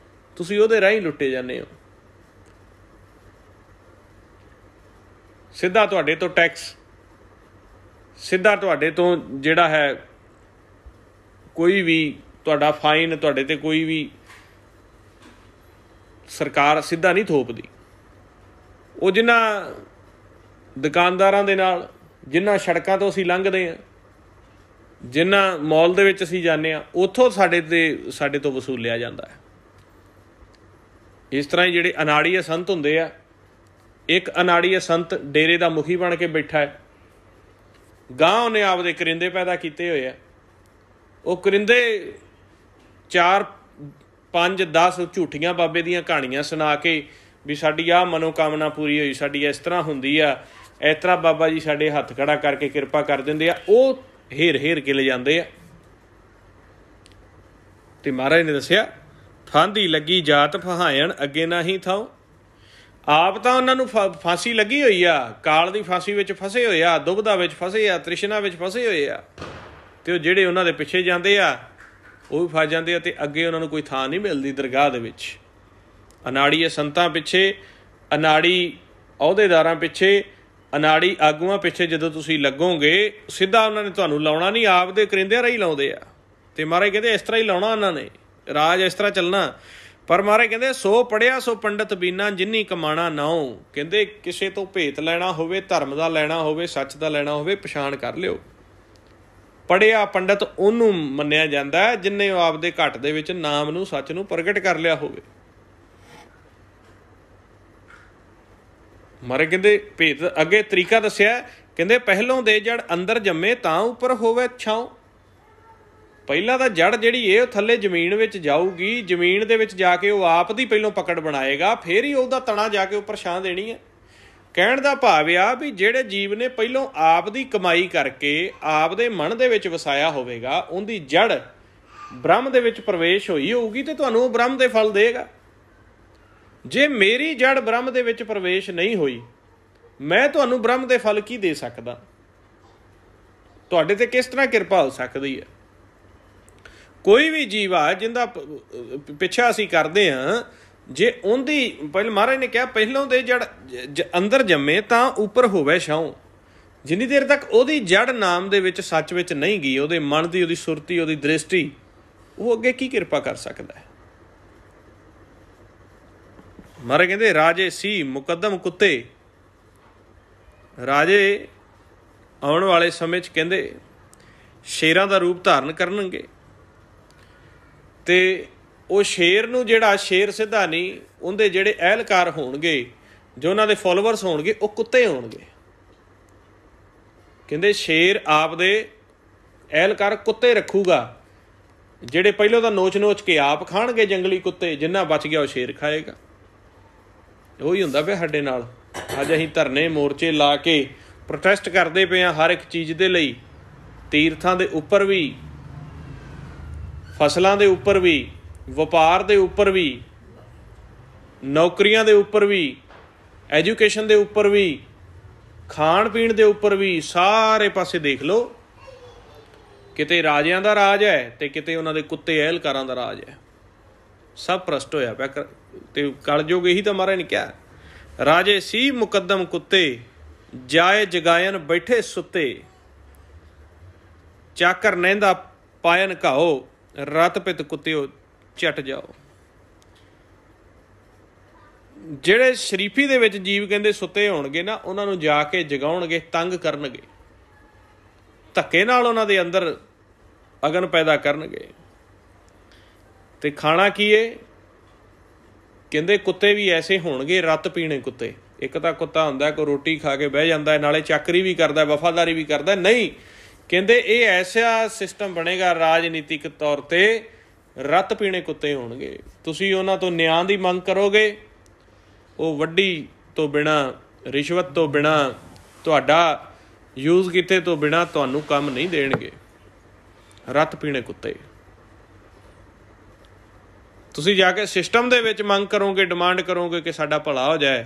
ਤੁਸੀਂ ਉਹਦੇ ਰਾਹੀਂ ਲੁੱਟੇ ਜਾਂਦੇ ਹੋ। ਸਿੱਧਾ ਤੁਹਾਡੇ ਤੋਂ ਟੈਕਸ, ਸਿੱਧਾ ਤੁਹਾਡੇ ਤੋਂ ਜਿਹੜਾ ਹੈ ਕੋਈ ਵੀ ਤੁਹਾਡਾ ਫਾਈਨ, ਤੁਹਾਡੇ ਤੇ ਕੋਈ ਵੀ ਸਰਕਾਰ ਸਿੱਧਾ ਨਹੀਂ ਥੋਪਦੀ। ਉਹ ਜਿਨ੍ਹਾਂ ਦੁਕਾਨਦਾਰਾਂ ਦੇ ਨਾਲ, ਜਿਨ੍ਹਾਂ ਸੜਕਾਂ ਤੋਂ ਅਸੀਂ ਲੰਘਦੇ ਹਾਂ, ਜਿਨ੍ਹਾਂ ਮਾਲ ਦੇ ਵਿੱਚ ਅਸੀਂ ਜਾਂਦੇ ਹਾਂ, ਉੱਥੋਂ ਸਾਡੇ ਤੋਂ ਵਸੂਲਿਆ ਜਾਂਦਾ ਹੈ। ਇਸ ਤਰ੍ਹਾਂ ਹੀ ਜਿਹੜੇ ਅਨਾੜੀਏ ਸੰਤ ਹੁੰਦੇ ਆ, ਇੱਕ ਅਨਾੜੀਏ ਸੰਤ ਡੇਰੇ ਦਾ ਮੁਖੀ ਬਣ ਕੇ ਬੈਠਾ ਹੈ। ਗਾਂ ਉਹਨੇ ਆਪਦੇ ਕਰਿੰਦੇ ਪੈਦਾ ਕੀਤੇ ਹੋਏ ਆ। ਉਹ ਕਰਿੰਦੇ 4, 5, 10 ਝੂਠੀਆਂ ਬਾਬੇ ਦੀਆਂ ਕਹਾਣੀਆਂ ਸੁਣਾ ਕੇ ਵੀ ਸਾਡੀ ਆਹ ਮਨੋਕਾਮਨਾ ਪੂਰੀ ਹੋਈ, ਸਾਡੀ ਇਸ ਤਰ੍ਹਾਂ ਹੁੰਦੀ ਆ, ਇਸ ਤਰ੍ਹਾਂ ਬਾਬਾ ਜੀ ਸਾਡੇ ਹੱਥ ਖੜਾ ਕਰਕੇ ਕਿਰਪਾ ਕਰ ਦਿੰਦੇ ਆ, ਉਹ ਹੇਰ ਕੇ ਲੈ ਜਾਂਦੇ ਆ। ਤੇ ਮਹਾਰਾਜ ਨੇ ਦੱਸਿਆ ਫਾਂਦੀ ਲੱਗੀ ਜਾਤ ਫਹਾਇਣ ਅੱਗੇ ਨਾ ਹੀ ਥਾਓ। ਆਪ ਤਾਂ ਉਹਨਾਂ ਨੂੰ ਫਾਂਸੀ ਲੱਗੀ ਹੋਈ ਆ, ਕਾਲ ਦੀ ਫਾਂਸੀ ਵਿੱਚ ਫਸੇ ਹੋਏ ਆ, ਦੁਬਦਾ ਵਿੱਚ ਫਸੇ ਆ, ਤ੍ਰਿਸ਼ਨਾ ਵਿੱਚ ਫਸੇ ਹੋਏ ਆ। ਤੇ ਉਹ ਜਿਹੜੇ ਉਹਨਾਂ ਦੇ ਪਿੱਛੇ ਜਾਂਦੇ ਆ ਉਹ ਵੀ ਫਸ ਜਾਂਦੇ ਆ, ਤੇ ਅੱਗੇ ਉਹਨਾਂ ਨੂੰ ਕੋਈ ਥਾਂ ਨਹੀਂ ਮਿਲਦੀ ਦਰਗਾਹ ਦੇ ਵਿੱਚ। ਅਨਾੜੀਏ ਸੰਤਾਂ ਪਿੱਛੇ, ਅਨਾੜੀ ਅਹੁਦੇਦਾਰਾਂ ਪਿੱਛੇ, ਅਨਾੜੀ ਆਗੂਆਂ ਪਿੱਛੇ ਜਦੋਂ ਤੁਸੀਂ ਲੱਗੋਗੇ, ਸਿੱਧਾ ਉਹਨਾਂ ਨੇ ਤੁਹਾਨੂੰ ਲਾਉਣਾ ਨਹੀਂ, ਆਪ ਦੇ ਕਰਿੰਦਿਆਂ ਰਾਹੀਂ ਲਾਉਂਦੇ ਆ। ਤੇ ਮਹਾਰਾਜ ਕਹਿੰਦੇ ਇਸ ਤਰ੍ਹਾਂ ਹੀ ਲਾਉਣਾ ਉਹਨਾਂ ਨੇ, ਰਾਜ ਇਸ ਤਰ੍ਹਾਂ ਚੱਲਣਾ। ਪਰ ਮਹਾਰਾਜ ਕਹਿੰਦੇ ਸੋ ਪੜ੍ਹਿਆ ਸੋ ਪੰਡਤ ਬੀਨਾ ਜਿੰਨੀ ਕਮਾਣਾ ਨਾਉ। ਕਹਿੰਦੇ ਕਿਸੇ ਤੋਂ ਭੇਤ ਲੈਣਾ ਹੋਵੇ, ਧਰਮ ਦਾ ਲੈਣਾ ਹੋਵੇ, ਸੱਚ ਦਾ ਲੈਣਾ ਹੋਵੇ, ਪਛਾਣ ਕਰ ਲਿਓ। ਪੜ੍ਹਿਆ ਪੰਡਤ ਉਹਨੂੰ ਮੰਨਿਆ ਜਾਂਦਾ ਜਿਹਨੇ ਉਹ ਆਪਦੇ ਘੱਟ ਦੇ ਵਿੱਚ ਨਾਮ ਨੂੰ, ਸੱਚ ਨੂੰ ਪ੍ਰਗਟ ਕਰ ਲਿਆ ਹੋਵੇ। ਮਹਾਰਾਜ ਕਹਿੰਦੇ ਭੇਤ ਅੱਗੇ ਤਰੀਕਾ ਦੱਸਿਆ, ਕਹਿੰਦੇ ਪਹਿਲੋਂ ਦੇ ਜੜ ਅੰਦਰ ਜੰਮੇ ਤਾਂ ਉੱਪਰ ਹੋਵੇ ਛਾਉ। ਪਹਿਲਾਂ ਤਾਂ ਜੜ ਜਿਹੜੀ ਇਹ ਉਹ ਥੱਲੇ ਜ਼ਮੀਨ ਵਿੱਚ ਜਾਊਗੀ, ਜ਼ਮੀਨ ਦੇ ਵਿੱਚ ਜਾ ਕੇ ਉਹ ਆਪ ਦੀ ਪਹਿਲੋਂ ਪਕੜ ਬਣਾਏਗਾ, ਫਿਰ ਹੀ ਉਹਦਾ ਤਣਾ ਜਾ ਕੇ ਉੱਪਰ ਛਾਂ ਦੇਣੀ ਹੈ। ਕਹਿਣ ਦਾ ਭਾਵ ਆ ਵੀ ਜਿਹੜੇ ਜੀਵ ਨੇ ਪਹਿਲੋਂ ਆਪ ਦੀ ਕਮਾਈ ਕਰਕੇ ਆਪ ਦੇ ਮਨ ਦੇ ਵਿੱਚ ਵਸਾਇਆ ਹੋਵੇਗਾ, ਉਹਦੀ ਜੜ ਬ੍ਰਹਮ ਦੇ ਵਿੱਚ ਪ੍ਰਵੇਸ਼ ਹੋਈ ਹੋਊਗੀ ਤੇ ਤੁਹਾਨੂੰ ਉਹ ਬ੍ਰਹਮ ਦੇ ਫਲ ਦੇਗਾ। ਜੇ ਮੇਰੀ ਜੜ ਬ੍ਰਹਮ ਦੇ ਵਿੱਚ ਪ੍ਰਵੇਸ਼ ਨਹੀਂ ਹੋਈ, ਮੈਂ ਤੁਹਾਨੂੰ ਬ੍ਰਹਮ ਦੇ ਫਲ ਕੀ ਦੇ ਸਕਦਾ? ਤੁਹਾਡੇ ਤੇ ਕਿਸ ਤਰ੍ਹਾਂ ਕਿਰਪਾ ਹੋ ਸਕਦੀ ਹੈ? ਕੋਈ ਵੀ ਜੀਵ ਆ ਜਿਹਦਾ ਪਿੱਛਾ ਅਸੀਂ ਕਰਦੇ ਹਾਂ, ਜੇ ਉਹਦੀ ਪਹਿਲਾਂ ਮਹਾਰਾਜ ਨੇ ਕਿਹਾ ਪਹਿਲੋਂ ਦੇ ਜੜ ਅੰਦਰ ਜੰਮੇ ਤਾਂ ਉੱਪਰ ਹੋਵੇ ਛਾਉ। ਜਿੰਨੀ ਦੇਰ ਤੱਕ ਉਹਦੀ ਜੜ ਨਾਮ ਦੇ ਵਿੱਚ, ਸੱਚ ਵਿੱਚ ਨਹੀਂ ਗਈ, ਉਹਦੇ ਮਨ ਦੀ, ਉਹਦੀ ਸੁਰਤੀ, ਉਹਦੀ ਦ੍ਰਿਸ਼ਟੀ, ਉਹ ਅੱਗੇ ਕੀ ਕਿਰਪਾ ਕਰ ਸਕਦਾ ਹੈ? ਮਹਾਰਾਜ ਕਹਿੰਦੇ ਰਾਜੇ ਸੀ ਮੁਕੱਦਮ ਕੁੱਤੇ। ਰਾਜੇ ਆਉਣ ਵਾਲੇ ਸਮੇਂ 'ਚ ਕਹਿੰਦੇ ਸ਼ੇਰਾਂ ਦਾ ਰੂਪ ਧਾਰਨ ਕਰਨਗੇ। ਤੇ ਉਹ ਸ਼ੇਰ ਨੂੰ ਜਿਹੜਾ ਸ਼ੇਰ ਸਿੱਧਾ ਨਹੀਂ, ਉਹਦੇ ਜਿਹੜੇ ਅਹਿਲਕਾਰ ਹੋਣਗੇ, ਜੋ ਉਹਨਾਂ ਦੇ ਫੋਲੋਵਰਸ ਹੋਣਗੇ, ਉਹ ਕੁੱਤੇ ਹੋਣਗੇ। ਕਹਿੰਦੇ ਸ਼ੇਰ ਆਪਦੇ ਅਹਿਲਕਾਰ ਕੁੱਤੇ ਰੱਖੂਗਾ, ਜਿਹੜੇ ਪਹਿਲੋਂ ਤਾਂ ਨੋਚ ਕੇ ਆਪ ਖਾਣਗੇ ਜੰਗਲੀ ਕੁੱਤੇ, ਜਿੰਨਾ ਬਚ ਗਿਆ ਉਹ ਸ਼ੇਰ ਖਾਏਗਾ। ਉਹੀ ਹੁੰਦਾ ਪਿਆ ਸਾਡੇ ਨਾਲ। ਅੱਜ ਅਸੀਂ ਧਰਨੇ ਮੋਰਚੇ ਲਾ ਕੇ ਪ੍ਰੋਟੈਸਟ ਕਰਦੇ ਪਏ ਹਾਂ ਹਰ ਇੱਕ ਚੀਜ਼ ਦੇ ਲਈ, ਤੀਰਥਾਂ ਦੇ ਉੱਪਰ ਵੀ, ਫਸਲਾਂ ਦੇ ਉੱਪਰ ਵੀ, ਵਪਾਰ ਦੇ ਉੱਪਰ ਵੀ, ਨੌਕਰੀਆਂ ਦੇ ਉੱਪਰ ਵੀ, ਐਜੂਕੇਸ਼ਨ ਦੇ ਉੱਪਰ ਵੀ, ਖਾਣ ਪੀਣ ਦੇ ਉੱਪਰ ਵੀ। ਸਾਰੇ ਪਾਸੇ ਦੇਖ ਲਓ, ਕਿਤੇ ਰਾਜਿਆਂ ਦਾ ਰਾਜ ਹੈ ਤੇ ਕਿਤੇ ਉਹਨਾਂ ਦੇ ਕੁੱਤੇ ਅਹਿਲਕਾਰਾਂ ਦਾ ਰਾਜ ਹੈ। ਸਭ ਭ੍ਰਸ਼ਟ ਹੋਇਆ ਪਿਆ। ਤੇ ਕਲਯੁਗ ਇਹੀ ਤਾਂ ਮਹਾਰਾਜ ਨੇ ਕਿਹਾ, ਰਾਜੇ ਸੀ ਮੁਕੱਦਮ ਕੁੱਤੇ, ਜਾਏ ਜਗਾਇਨ ਬੈਠੇ ਸੁੱਤੇ, ਚਾਕਰ ਨਹਿੰਦਾ ਪਾਇਨ ਘਾਓ, ਰਤ ਪਿਤ ਕੁੱਤਿਓ ਚੱਟ ਜਾਓ। ਜਿਹੜੇ ਸ਼ਰੀਫੀ ਦੇ ਵਿੱਚ ਜੀਵ ਕਹਿੰਦੇ ਸੁੱਤੇ ਹੋਣਗੇ ਨਾ, ਉਹਨਾਂ ਨੂੰ ਜਾ ਕੇ ਜਗਾਉਣਗੇ, ਤੰਗ ਕਰਨਗੇ, ਧੱਕੇ ਨਾਲ ਉਹਨਾਂ ਦੇ ਅੰਦਰ ਅਗਨ ਪੈਦਾ ਕਰਨਗੇ। ਤੇ ਖਾਣਾ ਕੀ ਏ? ਕਹਿੰਦੇ ਕੁੱਤੇ ਵੀ ਐਸੇ ਹੋਣਗੇ, ਰੱਤ ਪੀਣੇ ਕੁੱਤੇ। ਇੱਕ ਤਾਂ ਕੁੱਤਾ ਹੁੰਦਾ ਕੋਈ ਰੋਟੀ ਖਾ ਕੇ ਬਹਿ ਜਾਂਦਾ, ਨਾਲੇ ਚਾਕਰੀ ਵੀ ਕਰਦਾ, ਵਫਾਦਾਰੀ ਵੀ ਕਰਦਾ। ਨਹੀਂ, ਕਹਿੰਦੇ ਇਹ ਐਸਾ ਸਿਸਟਮ ਬਣੇਗਾ ਰਾਜਨੀਤਿਕ ਤੌਰ ਤੇ, ਰੱਤ ਪੀਣੇ ਕੁੱਤੇ ਹੋਣਗੇ। ਤੁਸੀਂ ਉਹਨਾਂ ਤੋਂ ਨਿਆਂ ਦੀ ਮੰਗ ਕਰੋਗੇ, ਉਹ ਵੱਡੀ ਤੋਂ ਬਿਨਾਂ, ਰਿਸ਼ਵਤ ਤੋਂ ਬਿਨਾਂ, ਤੁਹਾਡਾ ਯੂਜ਼ ਕੀਤੇ ਤੋਂ ਬਿਨਾਂ ਤੁਹਾਨੂੰ ਕੰਮ ਨਹੀਂ ਦੇਣਗੇ। ਰੱਤ ਪੀਣੇ ਕੁੱਤੇ। ਤੁਸੀਂ ਜਾ ਕੇ ਸਿਸਟਮ ਦੇ ਵਿੱਚ ਮੰਗ ਕਰੋਗੇ, ਡਿਮਾਂਡ ਕਰੋਗੇ ਕਿ ਸਾਡਾ ਭਲਾ ਹੋ ਜਾਏ,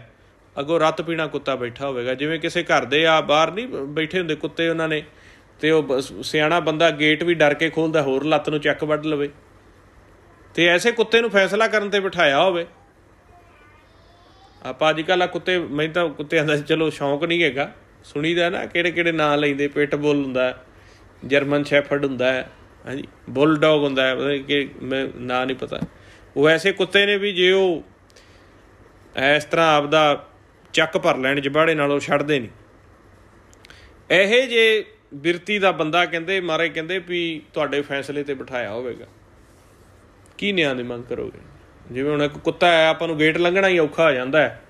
ਅੱਗੋਂ ਰੱਤ ਪੀਣਾ ਕੁੱਤਾ ਬੈਠਾ ਹੋਵੇਗਾ। ਜਿਵੇਂ ਕਿਸੇ ਘਰ ਦੇ ਆ ਬਾਹਰ ਨਹੀਂ ਬੈਠੇ ਹੁੰਦੇ ਕੁੱਤੇ ਉਹਨਾਂ ਨੇ, ਤੇ ਉਹ ਸਿਆਣਾ ਬੰਦਾ ਗੇਟ ਵੀ ਡਰ ਕੇ ਖੋਲ੍ਹਦਾ, ਹੋਰ ਲੱਤ ਨੂੰ ਚੱਕ ਵੱਢ ਲਵੇ। ਤੇ ਐਸੇ ਕੁੱਤੇ ਨੂੰ ਫੈਸਲਾ ਕਰਨ ਤੇ ਬਿਠਾਇਆ ਹੋਵੇ। ਆਪਾਂ ਅੱਜ ਕੱਲ੍ਹ ਆ ਕੁੱਤੇ, ਮੈਨੂੰ ਤਾਂ ਕੁੱਤਿਆਂ ਦਾ ਚਲੋ ਸ਼ੌਂਕ ਨਹੀਂ ਹੈਗਾ, ਸੁਣੀਦਾ ਨਾ ਕਿਹੜੇ ਕਿਹੜੇ ਨਾਂ ਲੈਂਦੇ, ਪਿਟਬੁੱਲ ਹੁੰਦਾ, ਜਰਮਨ ਸ਼ੈਫਰਡ ਹੁੰਦਾ ਹੈ, ਹਾਂਜੀ, ਬੁੱਲ ਡੌਗ ਹੁੰਦਾ ਹੈ, ਕਿ ਮੈਂ ਨਾਂ ਨਹੀਂ ਪਤਾ। ਉਹ ਐਸੇ ਕੁੱਤੇ ਨੇ ਵੀ ਜੇ ਉਹ ਇਸ ਤਰ੍ਹਾਂ ਆਪਦਾ ਚੱਕ ਭਰ ਲੈਣ ਜਬਾੜੇ ਨਾਲ, ਉਹ ਛੱਡਦੇ ਨਹੀਂ। ਇਹੋ ਜਿਹੇ ਬਿਰਤੀ ਦਾ ਬੰਦਾ ਕਹਿੰਦੇ ਮਹਾਰਾਜ ਕਹਿੰਦੇ ਵੀ ਤੁਹਾਡੇ ਫੈਸਲੇ ਤੇ ਬਿਠਾਇਆ ਹੋਵੇਗਾ, ਕੀ ਨਿਆਂ ਦੀ ਮੰਗ ਕਰੋਗੇ? ਜਿਵੇਂ ਹੁਣ ਇੱਕ ਕੁੱਤਾ ਹੈ, ਆਪਾਂ ਨੂੰ ਗੇਟ ਲੰਘਣਾ ਹੀ ਔਖਾ ਹੋ ਜਾਂਦਾ ਹੈ,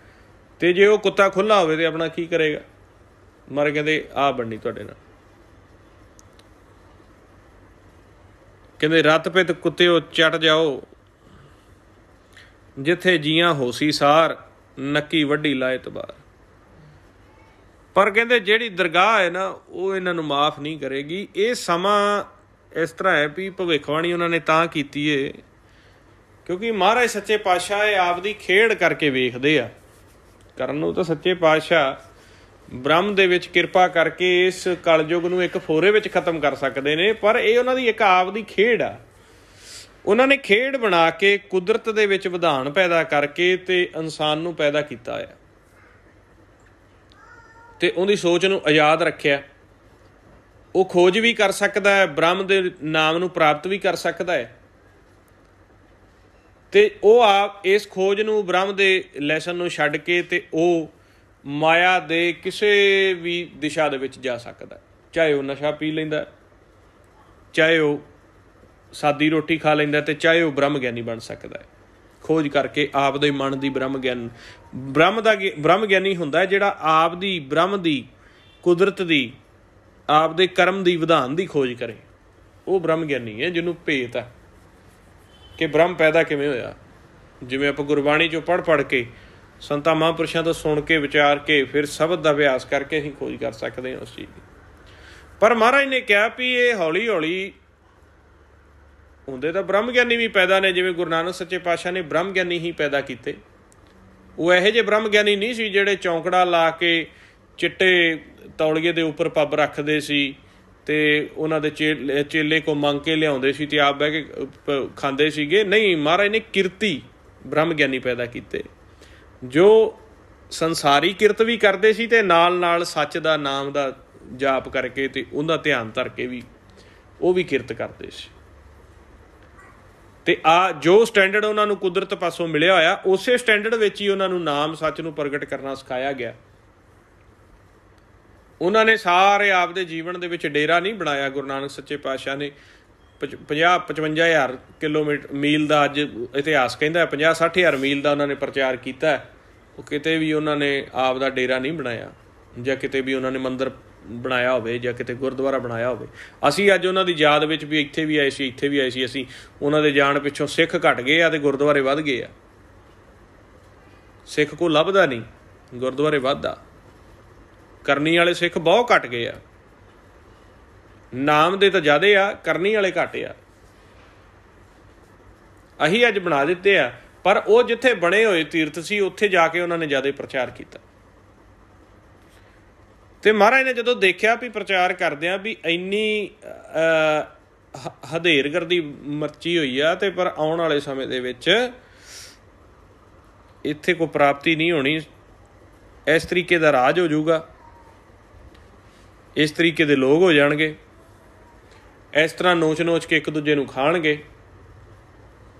ਤੇ ਜੇ ਉਹ ਕੁੱਤਾ ਖੁੱਲ੍ਹਾ ਹੋਵੇ ਤੇ ਆਪਣਾ ਕੀ ਕਰੇਗਾ? ਮਹਾਰਾਜ ਕਹਿੰਦੇ ਆਹ ਬਣਨੀ ਤੁਹਾਡੇ ਨਾਲ। ਕਹਿੰਦੇ ਰੱਤ ਪਿਤ ਕੁੱਤਿਓ ਚੱਟ ਜਾਓ, ਜਿੱਥੇ ਜੀਆਂ ਹੋਸੀ ਸਾਰ, ਨੱਕੀ ਵੱਢੀ ਲਾਏ ਤਬਾਰ। ਪਰ ਕਹਿੰਦੇ ਜਿਹੜੀ ਦਰਗਾਹ ਹੈ ਨਾ, ਉਹ ਇਹਨਾਂ ਨੂੰ ਮਾਫ਼ ਨਹੀਂ ਕਰੇਗੀ। ਇਹ ਸਮਾਂ ਇਸ ਤਰ੍ਹਾਂ ਹੈ ਵੀ ਭਵਿੱਖਬਾਣੀ ਉਹਨਾਂ ਨੇ ਤਾਂ ਕੀਤੀ ਹੈ ਕਿਉਂਕਿ ਮਹਾਰਾਜ ਸੱਚੇ ਪਾਤਸ਼ਾਹ ਇਹ ਆਪਦੀ ਖੇਡ ਕਰਕੇ ਵੇਖਦੇ ਆ। ਕਰਨ ਨੂੰ ਤਾਂ ਸੱਚੇ ਪਾਤਸ਼ਾਹ ਬ੍ਰਹਮ ਦੇ ਵਿੱਚ ਕਿਰਪਾ ਕਰਕੇ ਇਸ ਕਲਯੁਗ ਨੂੰ ਇੱਕ ਫੋਰੇ ਵਿੱਚ ਖਤਮ ਕਰ ਸਕਦੇ ਨੇ, ਪਰ ਇਹ ਉਹਨਾਂ ਦੀ ਇੱਕ ਆਪਦੀ ਖੇਡ ਆ। ਉਹਨਾਂ ਨੇ ਖੇਡ ਬਣਾ ਕੇ ਕੁਦਰਤ ਦੇ ਵਿੱਚ ਵਿਧਾਨ ਪੈਦਾ ਕਰਕੇ ਤੇ ਇਨਸਾਨ ਨੂੰ ਪੈਦਾ ਕੀਤਾ ਆ, ਤੇ ਉਹਦੀ ਸੋਚ ਨੂੰ ਆਜ਼ਾਦ ਰੱਖਿਆ। ਉਹ ਖੋਜ ਵੀ ਕਰ ਸਕਦਾ ਹੈ, ਬ੍ਰਹਮ ਦੇ ਨਾਮ ਨੂੰ ਪ੍ਰਾਪਤ ਵੀ ਕਰ ਸਕਦਾ ਹੈ, ਤੇ ਉਹ ਆਪ ਇਸ ਖੋਜ ਨੂੰ, ਬ੍ਰਹਮ ਦੇ ਲੈਸਨ ਨੂੰ ਛੱਡ ਕੇ ਤੇ ਉਹ ਮਾਇਆ ਦੇ ਕਿਸੇ ਵੀ ਦਿਸ਼ਾ ਦੇ ਵਿੱਚ ਜਾ ਸਕਦਾ। ਚਾਹੇ ਉਹ ਨਸ਼ਾ ਪੀ ਲੈਂਦਾ, ਚਾਹੇ ਉਹ ਸਾਦੀ ਰੋਟੀ ਖਾ ਲੈਂਦਾ, ਤੇ ਚਾਹੇ ਉਹ ਬ੍ਰਹਮ ਗਿਆਨੀ ਬਣ ਸਕਦਾ ਹੈ ਖੋਜ ਕਰਕੇ ਆਪਦੇ ਮਨ ਦੀ ਬ੍ਰਹਮ ਗਿਆਨ। ਬ੍ਰਹਮ ਗਿਆਨੀ ਹੁੰਦਾ ਜਿਹੜਾ ਆਪਦੀ ਬ੍ਰਹਮ ਦੀ, ਕੁਦਰਤ ਦੀ, ਆਪਦੇ ਕਰਮ ਦੀ, ਵਿਧਾਨ ਦੀ ਖੋਜ ਕਰੇ। ਉਹ ਬ੍ਰਹਮ ਗਿਆਨੀ ਹੈ ਜਿਹਨੂੰ ਭੇਤ ਹੈ ਕਿ ਬ੍ਰਹਮ ਪੈਦਾ ਕਿਵੇਂ ਹੋਇਆ। ਜਿਵੇਂ ਆਪਾਂ ਗੁਰਬਾਣੀ 'ਚੋਂ ਪੜ੍ਹ ਕੇ, ਸੰਤਾਂ ਮਹਾਂਪੁਰਸ਼ਾਂ ਤੋਂ ਸੁਣ ਕੇ, ਵਿਚਾਰ ਕੇ, ਫਿਰ ਸ਼ਬਦ ਦਾ ਅਭਿਆਸ ਕਰਕੇ ਅਸੀਂ ਖੋਜ ਕਰ ਸਕਦੇ ਹਾਂ ਉਸ ਚੀਜ਼ ਦੀ। ਪਰ ਮਹਾਰਾਜ ਨੇ ਕਿਹਾ ਵੀ ਇਹ ਹੌਲੀ ਹੌਲੀ ਹੁੰਦੇ ਤਾਂ ਬ੍ਰਹਮ ਗਿਆਨੀ ਵੀ ਪੈਦਾ ਨੇ, ਜਿਵੇਂ ਗੁਰੂ ਨਾਨਕ ਸੱਚੇ ਪਾਤਸ਼ਾਹ ਨੇ ਬ੍ਰਹਮ ਗਿਆਨੀ ਹੀ ਪੈਦਾ ਕੀਤੇ। ਉਹ ਇਹੋ ਜਿਹੇ ਬ੍ਰਹਮ ਗਿਆਨੀ ਨਹੀਂ ਸੀ ਜਿਹੜੇ ਚੌਂਕੜਾ ਲਾ ਕੇ ਚਿੱਟੇ ਤੌਲੀਏ ਦੇ ਉੱਪਰ ਪੱਬ ਰੱਖਦੇ ਸੀ ਤੇ ਉਹਨਾਂ ਦੇ ਚੇਲੇ ਕੋ ਮੰਗ ਕੇ ਲਿਆਉਂਦੇ ਸੀ ਤੇ ਆਪ ਬਹਿ ਕੇ ਖਾਂਦੇ ਸੀਗੇ। ਨਹੀਂ, ਮਹਾਰਾਜ ਨੇ ਕਿਰਤੀ ਬ੍ਰਹਮ ਗਿਆਨੀ ਪੈਦਾ ਕੀਤੇ ਜੋ ਸੰਸਾਰੀ ਕਿਰਤ ਵੀ ਕਰਦੇ ਸੀ ਤੇ ਨਾਲ ਨਾਲ ਸੱਚ ਦਾ ਨਾਮ ਦਾ ਜਾਪ ਕਰਕੇ ਤੇ ਉਹਦਾ ਧਿਆਨ ਧਰ ਕੇ ਵੀ ਉਹ ਵੀ ਕਿਰਤ ਕਰਦੇ ਸੀ। ਤੇ ਜੋ ਸਟੈਂਡਰਡ ਉਹਨਾਂ ਨੂੰ ਕੁਦਰਤ ਪਾਸੋਂ ਮਿਲਿਆ ਹੋਇਆ, ਉਸੇ ਸਟੈਂਡਰਡ ਵਿੱਚ ਹੀ ਉਹਨਾਂ ਨੂੰ ਨਾਮ ਸੱਚ ਨੂੰ ਪ੍ਰਗਟ ਕਰਨਾ ਸਿਖਾਇਆ ਗਿਆ। ਉਹਨਾਂ ਨੇ ਸਾਰੇ ਆਪਦੇ ਜੀਵਨ ਦੇ ਵਿੱਚ ਡੇਰਾ ਨਹੀਂ ਬਣਾਇਆ ਗੁਰੂ ਨਾਨਕ ਸੱਚੇ ਪਾਤਸ਼ਾਹ ਨੇ। 50-55 ਕਿਲੋਮੀਟਰ मील का अज इतिहास कहता है 50-60 मील का उन्होंने प्रचार किया। वो किते भी उन्होंने आप दा डेरा नहीं बनाया ਜਾਂ किते भी उन्होंने मंदिर बनाया होवे ਜਾਂ किते गुरुद्वारा बनाया होवे। असीं अज उन्हां दी याद विच भी इत्थे भी आए सी, इत्थे भी आए सी। असीं उन्हां दे जाण पिछों सिख घट गए आ ते गुरुद्वारे वध गए आ। सिख को लभदा नहीं, गुरुद्वारे वधदा। करनी वाले सिख बहुत घट गए आ, नाम दे तां ज़्यादा आ, करनी वाले घट आ। अही अज बना दिते आ, पर वो जिथे बने हुए तीर्थ सी उत्थे जाके उन्होंने ज़्यादा प्रचार किया। तो महाराज ने जो देखा भी प्रचार करदियां भी इन्नी हधेरगर्दी मची हुई आ, ते पर आउण वाले समय दे विच इत्थे कोई प्राप्ति नहीं होनी। इस तरीके का राज हो जाऊगा, इस तरीके के लोग हो जाणगे, इस तरह नोच नोच के एक दूजे नूं खाणगे।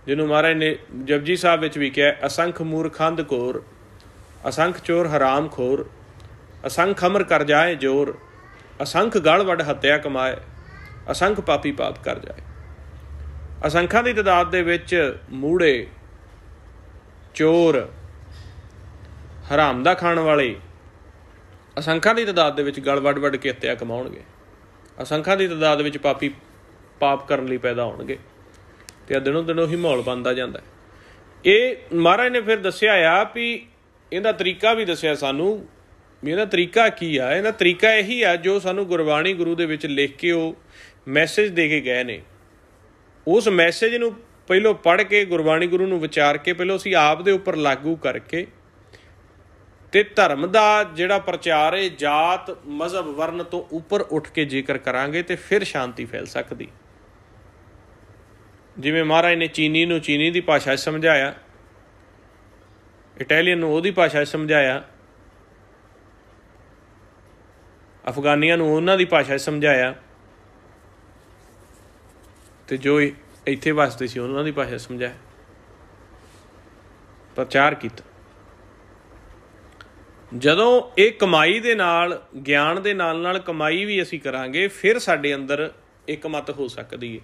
जिन्हों महाराज ने जपजी साहब विच भी कहा, असंख मूर्खंद घोर, असंख चोर हराम खोर, असंख अमर कर जाए जोर, असंख गल वड हत्या कमाए, असंख पापी पाप कर जाए। असंखां की तादाद दे विच मूढ़े, चोर, हराम दा खाण वाले असंखां की तादाद दे विच गल वड वड के हत्या कमाउणगे। असंखां की तादाद विच पापी पाप करन लई पैदा होणगे। तो दिनों दिनों ही माहौल बनता जाता है। ये महाराज ने फिर दसिया आ भी इहदा तरीका भी दसिया सानू भी इहदा तरीका की आ। इहदा तरीका यही आ जो सानू गुरबाणी गुरु दे विच लिख के वो मैसेज दे के गए ने। उस मैसेज नूं पहलों पढ़ के गुरबाणी गुरु नूं विचार के पहलों असीं आप दे उपर लागू करके ते धर्म दा जिहड़ा प्रचार है जात मजहब वर्ण तो उपर उठ के जेकर करांगे ते फिर शांति फैल सकदी। जिवें महाराज ने चीनी नूं चीनी की भाषा समझाया, इटैलीअन नूं उहदी भाषा समझाया, अफगानियां नूं उन्हां दी भाषा समझाया, ते जो इत्थे वसदे सी उन्हां दी भाषा समझाया, प्रचार किया। जदों ये कमाई दे नाल ज्ञान दे नाल कमाई भी असीं करांगे फिर साडे अंदर एक मत हो सकदी है।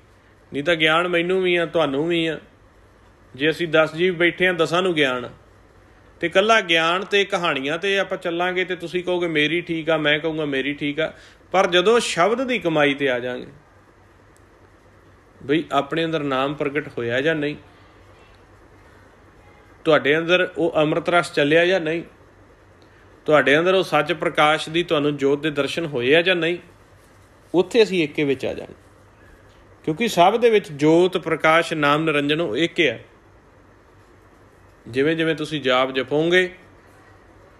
नहीं तो ज्ञान मैनू भी आ, तुहानूं भी आ। जे असीं 10 जीव बैठे हैं 10 नूं ज्ञान, तो कल्ला ज्ञान ते कहानियां ते आपां चलांगे तो तुसीं कहोगे मेरी ठीक आ, मैं कहूँगा मेरी ठीक आ। पर जदों शब्द की कमाई ते आ जाएंगे बई अपने अंदर नाम प्रगट होया जां नहीं, तुहाडे अंदर वो अमृत रस चलिया जां नहीं, तुहाडे अंदर वो सच प्रकाश की तुहानूं जोत के दर्शन होए जां नहीं, उत्थे असीं एके विच आ जाएंगे। क्योंकि सब दे विच जोत प्रकाश नाम निरंजन वो एक है। जिवें जिवें तुसीं जाप जपोगे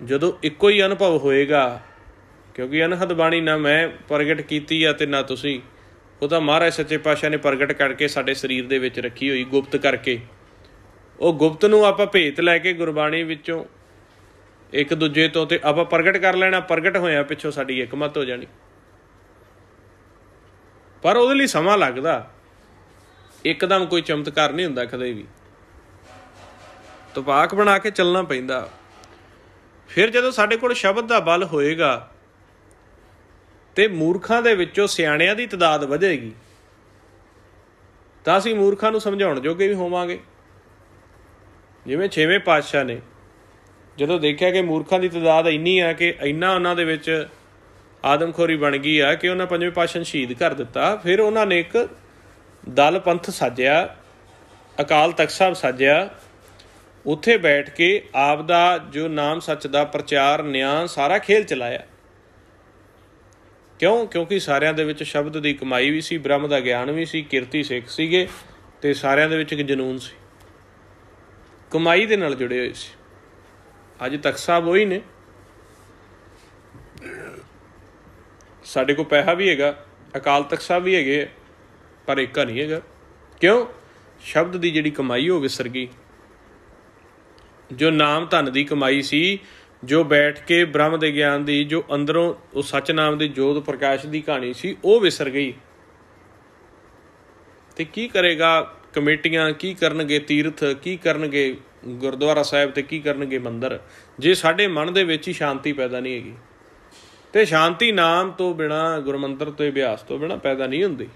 जदों इक्को ही अनुभव होएगा, क्योंकि अनहद बाणी ना मैं प्रगट कीती आ ते ना तुसीं, वो तो महाराज सच्चे पातशाह ने प्रगट करके साडे शरीर दे विच रखी हुई गुप्त करके। वो गुप्त नूं आपां भेत लैके गुरबाणी विचों एक दूजे तो ते आपां प्रगट कर लेना। प्रगट होया पिछों साडी एकमत हो जानी। पर ਉਹਦੇ ਲਈ ਸਮਾਂ ਲੱਗਦਾ, ਇੱਕਦਮ ਕੋਈ ਚਮਤਕਾਰ नहीं ਹੁੰਦਾ ਕਦੇ ਵੀ। ਤਪਾਕ ਬਣਾ ਕੇ ਚੱਲਣਾ ਪੈਂਦਾ। ਫਿਰ ਜਦੋਂ ਸਾਡੇ ਕੋਲ ਸ਼ਬਦ ਦਾ ਬਲ ਹੋਏਗਾ ਤੇ ਮੂਰਖਾਂ ਦੇ ਵਿੱਚੋਂ ਸਿਆਣਿਆਂ ਦੀ ਤਾਦਾਦ ਵਧੇਗੀ, ਤਾਂ ਅਸੀਂ ਮੂਰਖਾਂ ਨੂੰ ਸਮਝਾਉਣ ਜੋਗੇ ਵੀ ਹੋਵਾਂਗੇ। ਜਿਵੇਂ 6ਵੇਂ ਪਾਤਸ਼ਾਹ ਨੇ ਜਦੋਂ ਦੇਖਿਆ ਕਿ ਮੂਰਖਾਂ ਦੀ ਤਾਦਾਦ ਇੰਨੀ ਆ ਕਿ ਇੰਨਾ ਉਹਨਾਂ ਦੇ ਵਿੱਚ आदमखोरी बन गई है कि उन्होंने 5वें पातशाह शहीद कर दिता। फिर उन्होंने एक दल पंथ साजिया, अकाल तख्त साहब साजिया, उत्थे बैठ के आप दा जो नाम सच का प्रचार न्याय सारा खेल चलाया। क्यों? क्योंकि सारिਆਂ ਦੇ ਵਿੱਚ शब्द की कमाई भी सी, ब्रह्म का ज्ञान भी सी, किरती सिख सीगे ते सारिਆਂ ਦੇ ਵਿੱਚ एक जनून सी, कमाई दे नाल जुड़े हुए सी। अज तख्त साहब वही ने, ਸਾਡੇ ਕੋਲ ਪੈਸਾ ਵੀ ਹੈਗਾ, ਅਕਾਲ ਤਖਤ ਸਾਹਿਬ ਵੀ ਹੈਗੇ, ਪਰ ਏਕਾ ਨਹੀਂ ਹੈਗਾ। ਕਿਉਂ? ਸ਼ਬਦ ਦੀ ਜਿਹੜੀ ਕਮਾਈ ਉਹ ਵਿਸਰ ਗਈ। ਜੋ ਨਾਮ ਧਨ ਦੀ ਕਮਾਈ ਸੀ, ਜੋ ਬੈਠ ਕੇ ਬ੍ਰਹਮ ਦੇ ਗਿਆਨ ਦੀ, ਜੋ ਅੰਦਰੋਂ ਉਹ ਸੱਚ ਨਾਮ ਦੀ ਜੋਤ ਪ੍ਰਕਾਸ਼ ਦੀ ਕਹਾਣੀ ਸੀ, ਉਹ ਵਿਸਰ ਗਈ। ਤੇ ਕੀ ਕਰੇਗਾ ਕਮੇਟੀਆਂ, ਕੀ ਕਰਨਗੇ ਤੀਰਥ, ਕੀ ਕਰਨਗੇ ਗੁਰਦੁਆਰਾ ਸਾਹਿਬ ਤੇ ਕੀ ਕਰਨਗੇ ਮੰਦਰ, ਜੇ ਸਾਡੇ ਮਨ ਦੇ ਵਿੱਚ ਹੀ ਸ਼ਾਂਤੀ ਪੈਦਾ ਨਹੀਂ ਹੈਗੀ। ਤੇ ਸ਼ਾਂਤੀ ਨਾਮ ਤੋਂ ਬਿਨਾਂ, ਗੁਰਮੰਤਰ ਤੋਂ, ਅਭਿਆਸ ਤੋਂ ਬਿਨਾਂ ਪੈਦਾ ਨਹੀਂ ਹੁੰਦੀ।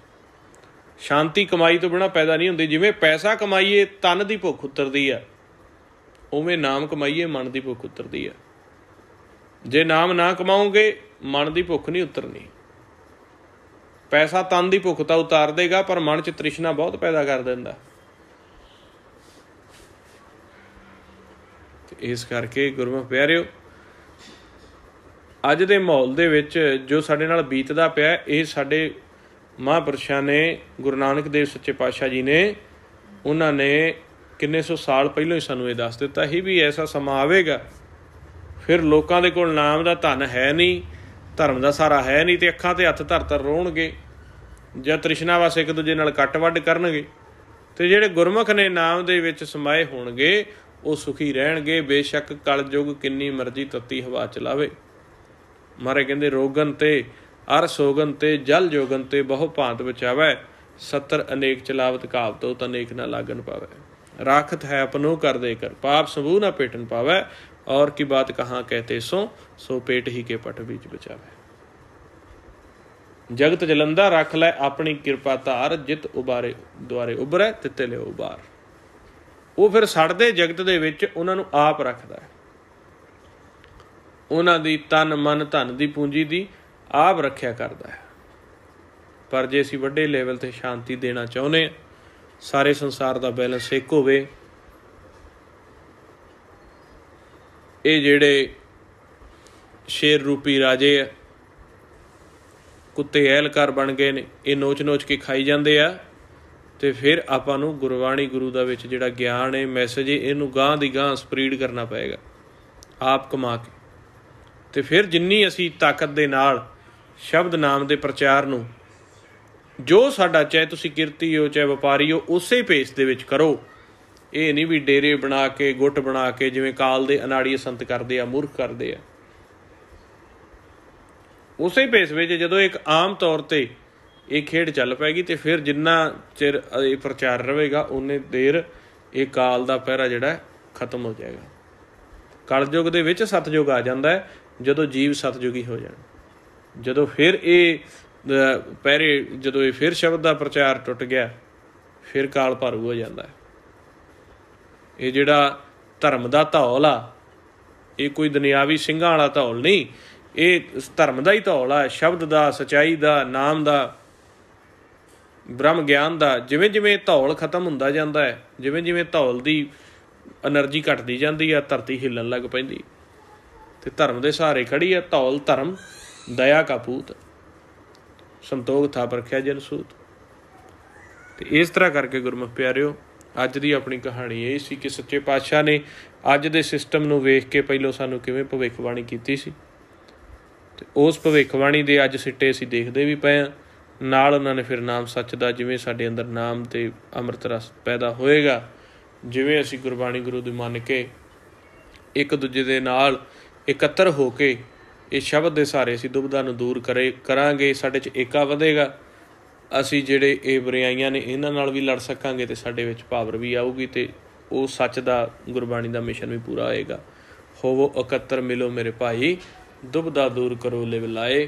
शांति कमाई तो बिना पैदा नहीं हुंदी। जिवें पैसा कमाईए तन की भुख उतरदी आ, उवें नाम कमाईए मन की भुख उतरदी आ। जे नाम ना कमाओगे मन की भुख नहीं उतरनी। पैसा तन की भुख तो उतार देगा, पर मन च तृष्णा बहुत पैदा कर दिंदा। इस करके गुरमुख प्यारिओ, अज दे माहौल दे विच जो साडे नाल बीतदा पिया, ये साडे महापुरुषां ने, गुरु नानक देव सच्चे पातशाह जी ने, उन्होंने किन्ने सौ साल पहलों ही सानूं ये दस दिता ही भी ऐसा समा आवेगा, फिर लोगों के कोल नाम का धन है नहीं, धर्म का सहारा है नहीं, तो अखां ते हत्थ धर धर रोणगे जां तृष्णा वस एक दूजे नाल कट वढ करनगे। ते जिहड़े गुरमुख ने नाम दे विच समाए होणगे वो सुखी रहणगे। बेशक कलयुग किन्नी मर्जी तत्ती हवा चलावे। मारे कहंदे रोगन ते अर सोगन ते जल जोगन ते बहु भांत बचावै, सत्तर अनेक चलावत कहावतो तनेक न लागन पावै। राखत है अपनो कर दे कर, पाप समूह न पेटन पावै, और की बात कहाँ कहते सो पेट ही के पट बीच बचावे। जगत जलंदा रख लै अपनी किरपा धार, जित उबारे द्वारे उभरै तिते लिओ उबार। वो फिर सड़दे जगत दे विच उन्हां नूं आप रखदा है, उन्हां दी तन मन धन दी पूंजी दी आप रखिया करदा है। पर जे असीं वड्डे लेवल ते शांति देना चाहुंदे हां, सारे संसार दा बैलेंस एक होवे, ये जिहड़े शेर रूपी राजे आ, कुत्ते एहलकार बन गए ने, ये नोच नोच के खाई जाते आ, तो फिर आपां नूं गुरबाणी गुरु दा विच जिहड़ा ज्ञान है, मैसेज है, इहनूं गांह दी गांह स्प्रीड करना पएगा आप कमा के। तो फिर जिन्नी असीं ताकत दे नाल शब्द नाम दे प्रचार नूं, जो साडा, चाहे तुसीं किरती हो चाहे वपारी हो, उस पेस दे विच करो। ये नहीं भी डेरे बना के गुट बना के जिवें काल दे अनाड़ी संत करदे आ, मूर्ख करदे आ। उस पेस में जदों एक आम तौर पर ये खेड चल पैगी, तो फिर जिन्ना चिर ये प्रचार रहेगा उन्ने देर ये काल का पहरा जिहड़ा खत्म हो जाएगा। कलयुग दे विच सतयुग आ जाता है, जदों जीव सतयुगी हो जाए। जदों फिर ये पहरे, जदों ये फिर शब्द का प्रचार टुट गया, फिर काल भारू हो जाता है। ये जिहड़ा धर्म का धौल आ, ये कोई दुनियावी ਸਿੰਘਾਂ वाला धौल नहीं, ये धर्म का ही धौल आ, शब्द का, सच्चाई का, नाम का, ब्रह्म ज्ञान का। जिवें जिवें धौल खत्म हुंदा जांदा है, जिवें जिवें धौल की एनर्जी घटदी जांदी है, धरती हिलन लग पैंदी। ते धर्म के सहारे खड़ी है धौल, धर्म दया का पूत, संतोख था परख्या जन सूत। तो इस तरह करके गुरमुख प्यारिओ, अज की अपनी कहानी ये सी कि सच्चे पातशाह ने अज दे सिस्टम नूं वेख के पहलों सानूं किवें भविखबाणी कीती सी, ते उस भविखबाणी दे अज सिੱਟੇ असीं देखदे भी पए हां। नाल उन्हां ने फिर नाम सच दा, जिवें साडे अंदर नाम ते अमृत रस पैदा होएगा, जिवें असीं गुरबाणी गुरु दी मन के एक दूजे दे नाल इकत्तर हो के इस शब्द के सहारे असीं दुविधा नूं दूर करांगे, साडे च एका वधेगा। असीं जिहड़े ये बुराइयां ने इन्हां नाल भी लड़ सकांगे, ते साडे विच पावर भी आऊगी, ते वो सच दा गुरबाणी दा मिशन भी पूरा होएगा। होवो इकत्तर मिलो मेरे भाई, दुविधा दूर करो लिव लाए,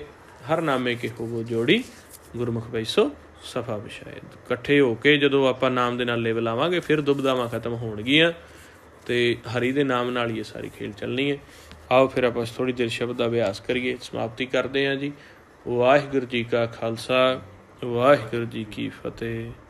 हर नामे के होवो जोड़ी, गुरमुख बैसो सफा विछाए। इकट्ठे होके जदों आपां नाम दे नाल लिव लावांगे, फिर दुविधावां खत्म होणगीਆਂ, ते हरि दे नाम नाल ये सारी खेल चलनी है। आओ फिर आपां थोड़ी देर शब्द का अभ्यास करिए, समाप्ति करते हैं जी। वाहिगुरू जी का खालसा, वाहिगुरू जी की फतेह।